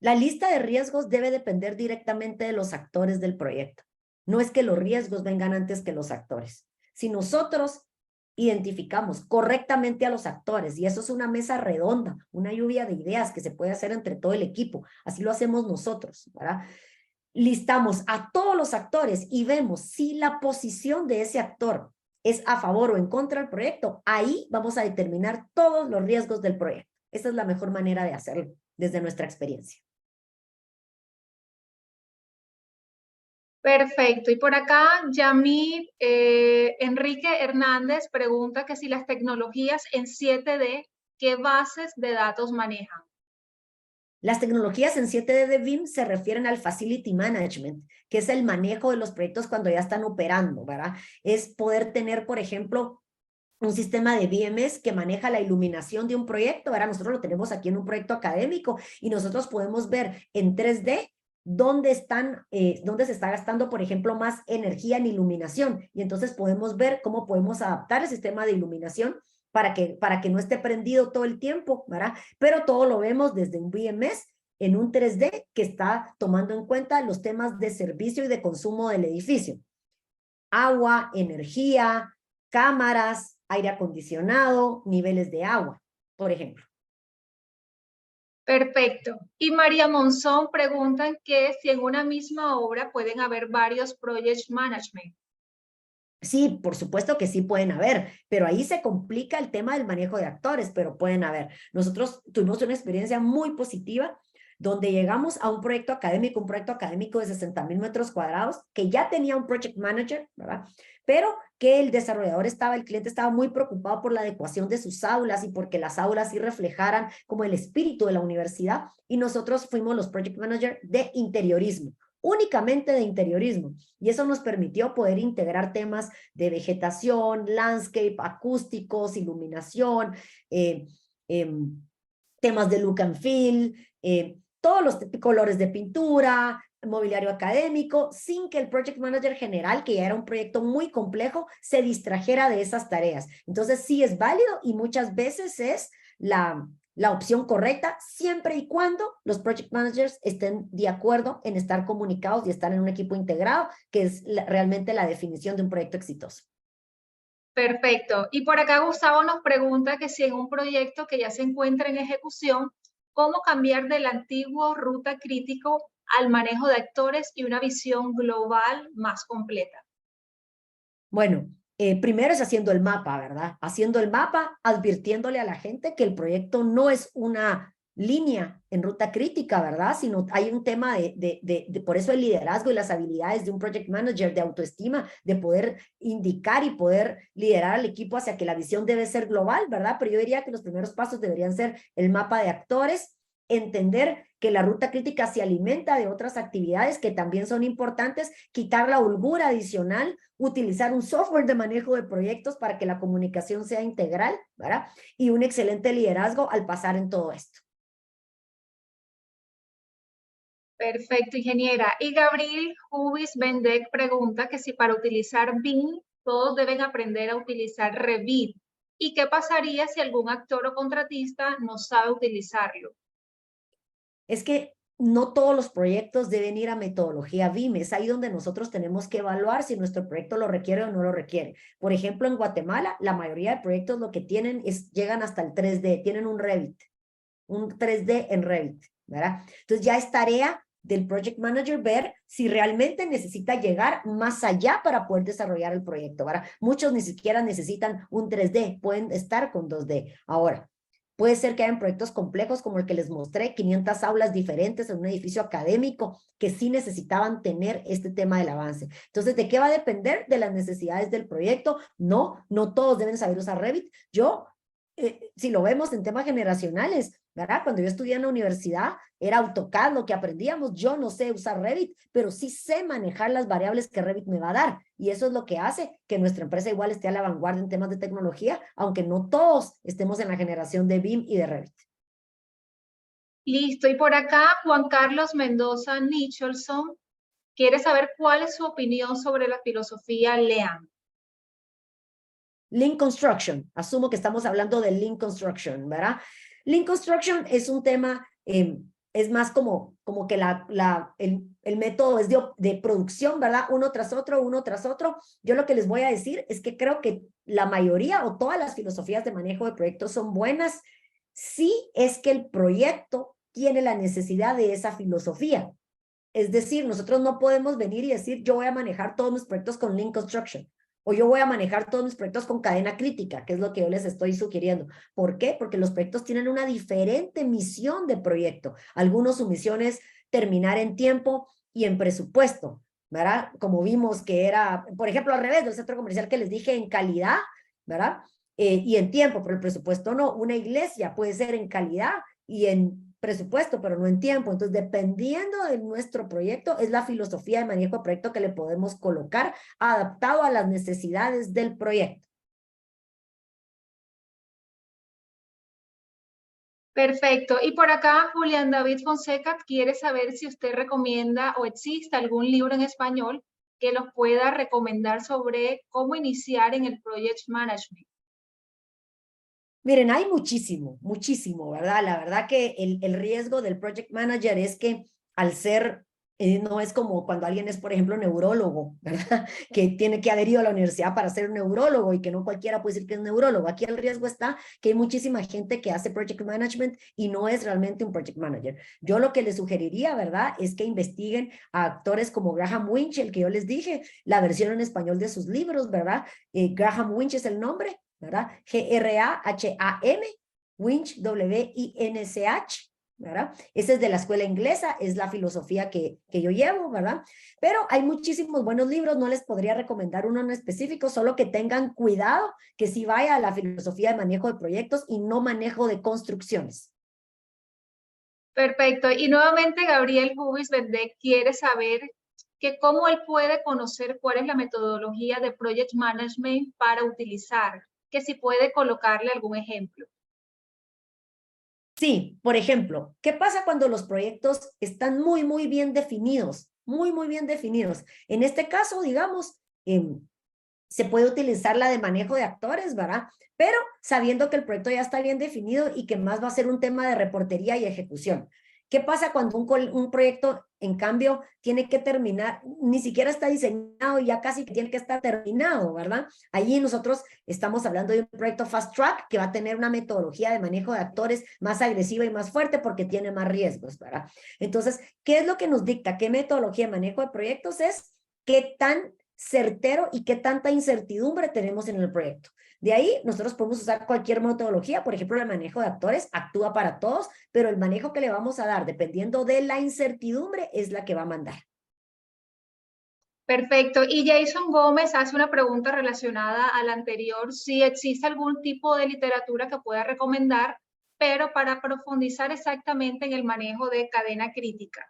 La lista de riesgos debe depender directamente de los actores del proyecto. No es que los riesgos vengan antes que los actores. Si nosotros identificamos correctamente a los actores, y eso es una mesa redonda, una lluvia de ideas que se puede hacer entre todo el equipo, así lo hacemos nosotros, ¿verdad? Listamos a todos los actores y vemos si la posición de ese actor es a favor o en contra del proyecto, ahí vamos a determinar todos los riesgos del proyecto. Esa es la mejor manera de hacerlo desde nuestra experiencia. Perfecto. Y por acá, Yamil Enrique Hernández pregunta que si las tecnologías en 7D, ¿qué bases de datos manejan? Las tecnologías en 7D de BIM se refieren al Facility Management, que es el manejo de los proyectos cuando ya están operando, ¿verdad? Es poder tener, por ejemplo, un sistema de BMS que maneja la iluminación de un proyecto, ¿verdad? Nosotros lo tenemos aquí en un proyecto académico y nosotros podemos ver en 3D dónde se está gastando, por ejemplo, más energía en iluminación. Y entonces podemos ver cómo podemos adaptar el sistema de iluminación para que no esté prendido todo el tiempo, ¿verdad? Pero todo lo vemos desde un BMS en un 3D que está tomando en cuenta los temas de servicio y de consumo del edificio. Agua, energía, cámaras, aire acondicionado, niveles de agua, por ejemplo. Perfecto. Y María Monzón pregunta que si en una misma obra pueden haber varios project management. Sí, por supuesto que sí pueden haber, pero ahí se complica el tema del manejo de actores, pero pueden haber. Nosotros tuvimos una experiencia muy positiva donde llegamos a un proyecto académico de 60,000 metros cuadrados, que ya tenía un project manager, ¿verdad? Pero que el cliente estaba muy preocupado por la adecuación de sus aulas y porque las aulas sí reflejaran como el espíritu de la universidad, y nosotros fuimos los project manager de interiorismo, únicamente de interiorismo, y eso nos permitió poder integrar temas de vegetación, landscape, acústicos, iluminación, temas de look and feel, todos los colores de pintura, mobiliario académico, sin que el project manager general, que ya era un proyecto muy complejo, se distrajera de esas tareas. Entonces sí es válido y muchas veces es la opción correcta, siempre y cuando los project managers estén de acuerdo en estar comunicados y estar en un equipo integrado, que es realmente la definición de un proyecto exitoso. Perfecto. Y por acá Gustavo nos pregunta que si en un proyecto que ya se encuentra en ejecución, ¿cómo cambiar del antiguo ruta crítico al manejo de actores y una visión global más completa? Bueno, primero es haciendo el mapa, ¿verdad? Haciendo el mapa, advirtiéndole a la gente que el proyecto no es una línea en ruta crítica, ¿verdad? Sino hay un tema por eso el liderazgo y las habilidades de un project manager, de autoestima, de poder indicar y poder liderar al equipo hacia que la visión debe ser global, ¿verdad? Pero yo diría que los primeros pasos deberían ser el mapa de actores, entender que la ruta crítica se alimenta de otras actividades que también son importantes, quitar la holgura adicional, utilizar un software de manejo de proyectos para que la comunicación sea integral, ¿verdad? Y un excelente liderazgo al pasar en todo esto. Perfecto, ingeniera. Y Gabriel Hubis Bendek pregunta que si para utilizar BIM todos deben aprender a utilizar Revit. ¿Y qué pasaría si algún actor o contratista no sabe utilizarlo? Es que no todos los proyectos deben ir a metodología BIM. Es ahí donde nosotros tenemos que evaluar si nuestro proyecto lo requiere o no lo requiere. Por ejemplo, en Guatemala, la mayoría de proyectos lo que tienen es, llegan hasta el 3D, tienen un Revit, un 3D en Revit, ¿verdad? Entonces ya es tarea del project manager ver si realmente necesita llegar más allá para poder desarrollar el proyecto, ¿verdad? Muchos ni siquiera necesitan un 3D, pueden estar con 2D. Ahora, puede ser que hayan proyectos complejos como el que les mostré, 500 aulas diferentes en un edificio académico que sí necesitaban tener este tema del avance. Entonces, ¿de qué va a depender? De las necesidades del proyecto. No todos deben saber usar Revit. Yo, si lo vemos en temas generacionales, ¿verdad? Cuando yo estudié en la universidad, era AutoCAD lo que aprendíamos. Yo no sé usar Revit, pero sí sé manejar las variables que Revit me va a dar. Y eso es lo que hace que nuestra empresa igual esté a la vanguardia en temas de tecnología, aunque no todos estemos en la generación de BIM y de Revit. Listo. Y por acá, Juan Carlos Mendoza Nicholson quiere saber cuál es su opinión sobre la filosofía Lean. Lean Construction. Asumo que estamos hablando de Lean Construction, ¿verdad? Lean Construction es un tema, es más como que el método es de producción, ¿verdad? Uno tras otro, uno tras otro. Yo lo que les voy a decir es que creo que la mayoría o todas las filosofías de manejo de proyectos son buenas si es que el proyecto tiene la necesidad de esa filosofía. Es decir, nosotros no podemos venir y decir, yo voy a manejar todos mis proyectos con Lean Construction, o yo voy a manejar todos mis proyectos con cadena crítica, que es lo que yo les estoy sugiriendo. ¿Por qué? Porque los proyectos tienen una diferente misión de proyecto. Algunos su misión es terminar en tiempo y en presupuesto, ¿verdad? Como vimos que era, por ejemplo, al revés del centro comercial que les dije, en calidad, ¿verdad? Y en tiempo, pero el presupuesto no. Una iglesia puede ser en calidad y en presupuesto, pero no en tiempo. Entonces, dependiendo de nuestro proyecto, es la filosofía de manejo de proyecto que le podemos colocar adaptado a las necesidades del proyecto. Perfecto. Y por acá, Julián David Fonseca quiere saber si usted recomienda o existe algún libro en español que los pueda recomendar sobre cómo iniciar en el Project Management. Miren, hay muchísimo, ¿verdad? La verdad que el riesgo del project manager es que al ser, no es como cuando alguien es, por ejemplo, neurólogo, ¿verdad? Que tiene que haber ido a la universidad para ser un neurólogo y que no cualquiera puede decir que es neurólogo. Aquí el riesgo está que hay muchísima gente que hace project management y no es realmente un project manager. Yo lo que les sugeriría, ¿verdad? Es que investiguen a actores como Graham Winch, el que yo les dije, la versión en español de sus libros, ¿verdad? Graham Winch es el nombre, ¿verdad? Graham, Winch, W-I-N-C-H, ¿verdad? Esa es de la escuela inglesa, es la filosofía que yo llevo, ¿verdad? Pero hay muchísimos buenos libros, no les podría recomendar uno en específico, solo que tengan cuidado que sí vaya a la filosofía de manejo de proyectos y no manejo de construcciones. Perfecto. Y nuevamente Gabriel Hubis Bendek quiere saber que cómo él puede conocer cuál es la metodología de Project Management para utilizar, que si puede colocarle algún ejemplo. Sí, por ejemplo, ¿qué pasa cuando los proyectos están muy bien definidos? Muy bien definidos. En este caso, digamos, se puede utilizar la de manejo de actores, ¿verdad? Pero sabiendo que el proyecto ya está bien definido y que más va a ser un tema de reportería y ejecución. ¿Qué pasa cuando un proyecto, en cambio, tiene que terminar, ni siquiera está diseñado y ya casi que tiene que estar terminado, ¿verdad? Allí nosotros estamos hablando de un proyecto fast track que va a tener una metodología de manejo de actores más agresiva y más fuerte porque tiene más riesgos, ¿verdad? Entonces, ¿qué es lo que nos dicta? ¿Qué metodología de manejo de proyectos es? ¿Qué tan certero y qué tanta incertidumbre tenemos en el proyecto. De ahí nosotros podemos usar cualquier metodología, por ejemplo, el manejo de actores actúa para todos, pero el manejo que le vamos a dar, dependiendo de la incertidumbre, es la que va a mandar. Perfecto. Y Jason Gómez hace una pregunta relacionada a la anterior, si existe algún tipo de literatura que pueda recomendar, pero para profundizar exactamente en el manejo de cadena crítica.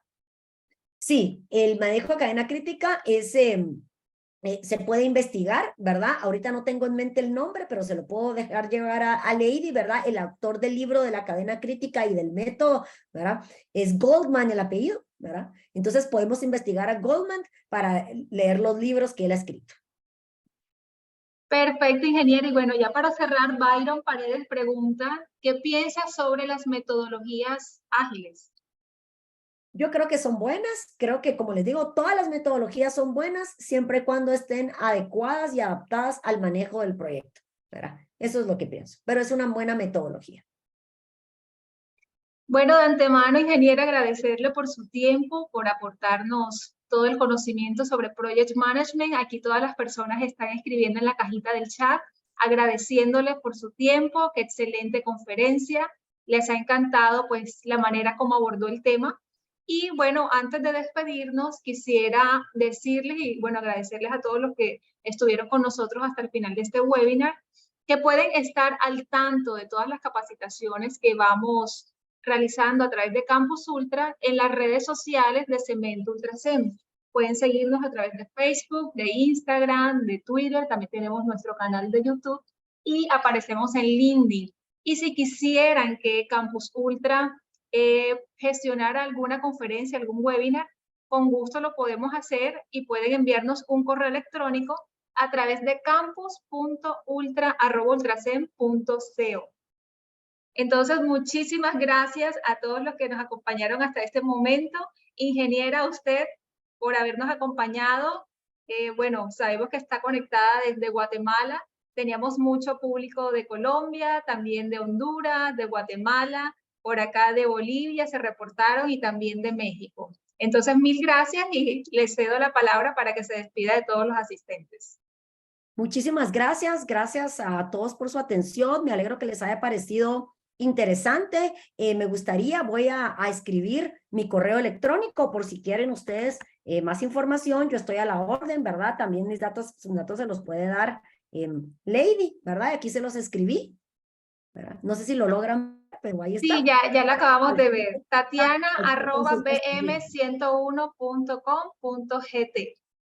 Sí, el manejo de cadena crítica es, se puede investigar, ¿verdad? Ahorita no tengo en mente el nombre, pero se lo puedo dejar llevar a Lady, ¿verdad? El autor del libro de la cadena crítica y del método, ¿verdad? Es Goldman el apellido, ¿verdad? Entonces podemos investigar a Goldman para leer los libros que él ha escrito. Perfecto, ingeniero. Y bueno, ya para cerrar, Byron Paredes pregunta, ¿qué piensas sobre las metodologías ágiles? Yo creo que son buenas, creo que como les digo, todas las metodologías son buenas siempre y cuando estén adecuadas y adaptadas al manejo del proyecto, ¿verdad? Eso es lo que pienso, pero es una buena metodología. Bueno, de antemano, ingeniero, agradecerle por su tiempo, por aportarnos todo el conocimiento sobre Project Management. Aquí todas las personas están escribiendo en la cajita del chat, agradeciéndole por su tiempo, qué excelente conferencia. Les ha encantado pues la manera como abordó el tema. Y bueno, antes de despedirnos, quisiera decirles y bueno, agradecerles a todos los que estuvieron con nosotros hasta el final de este webinar, que pueden estar al tanto de todas las capacitaciones que vamos realizando a través de Campus Ultra en las redes sociales de Cemento Ultracem. Pueden seguirnos a través de Facebook, de Instagram, de Twitter, también tenemos nuestro canal de YouTube y aparecemos en LinkedIn. Y si quisieran que Campus Ultra gestionara alguna conferencia, algún webinar, con gusto lo podemos hacer y pueden enviarnos un correo electrónico a través de campus.ultra@ultracem.co. Entonces, muchísimas gracias a todos los que nos acompañaron hasta este momento. Ingeniera, a usted por habernos acompañado. Bueno, sabemos que está conectada desde Guatemala. Teníamos mucho público de Colombia, también de Honduras, de Guatemala, por acá de Bolivia se reportaron y también de México. Entonces, mil gracias y les cedo la palabra para que se despida de todos los asistentes. Muchísimas gracias, gracias a todos por su atención. Me alegro que les haya parecido interesante. Me gustaría, voy a escribir mi correo electrónico por si quieren ustedes más información. Yo estoy a la orden, ¿verdad? También mis datos, sus datos se los puede dar Lady, ¿verdad? Aquí se los escribí, ¿verdad? No sé si lo logran, pero ahí está. Sí, ya lo acabamos de ver. Tatiana@bm101.com.gt.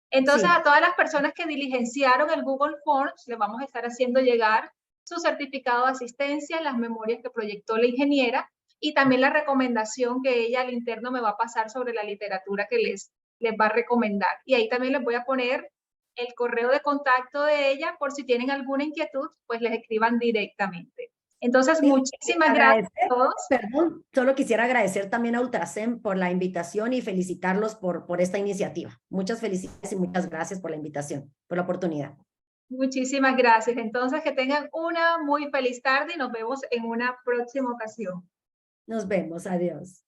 Entonces, Sí. a todas las personas que diligenciaron el Google Forms, les vamos a estar haciendo llegar su certificado de asistencia, las memorias que proyectó la ingeniera y también la recomendación que ella al interno me va a pasar sobre la literatura que les va a recomendar. Y ahí también les voy a poner el correo de contacto de ella por si tienen alguna inquietud, pues les escriban directamente. Entonces, muchísimas gracias a todos. Perdón, solo quisiera agradecer también a Ultracem por la invitación y felicitarlos por esta iniciativa. Muchas felicidades y muchas gracias por la invitación, por la oportunidad. Muchísimas gracias. Entonces, que tengan una muy feliz tarde y nos vemos en una próxima ocasión. Nos vemos, adiós.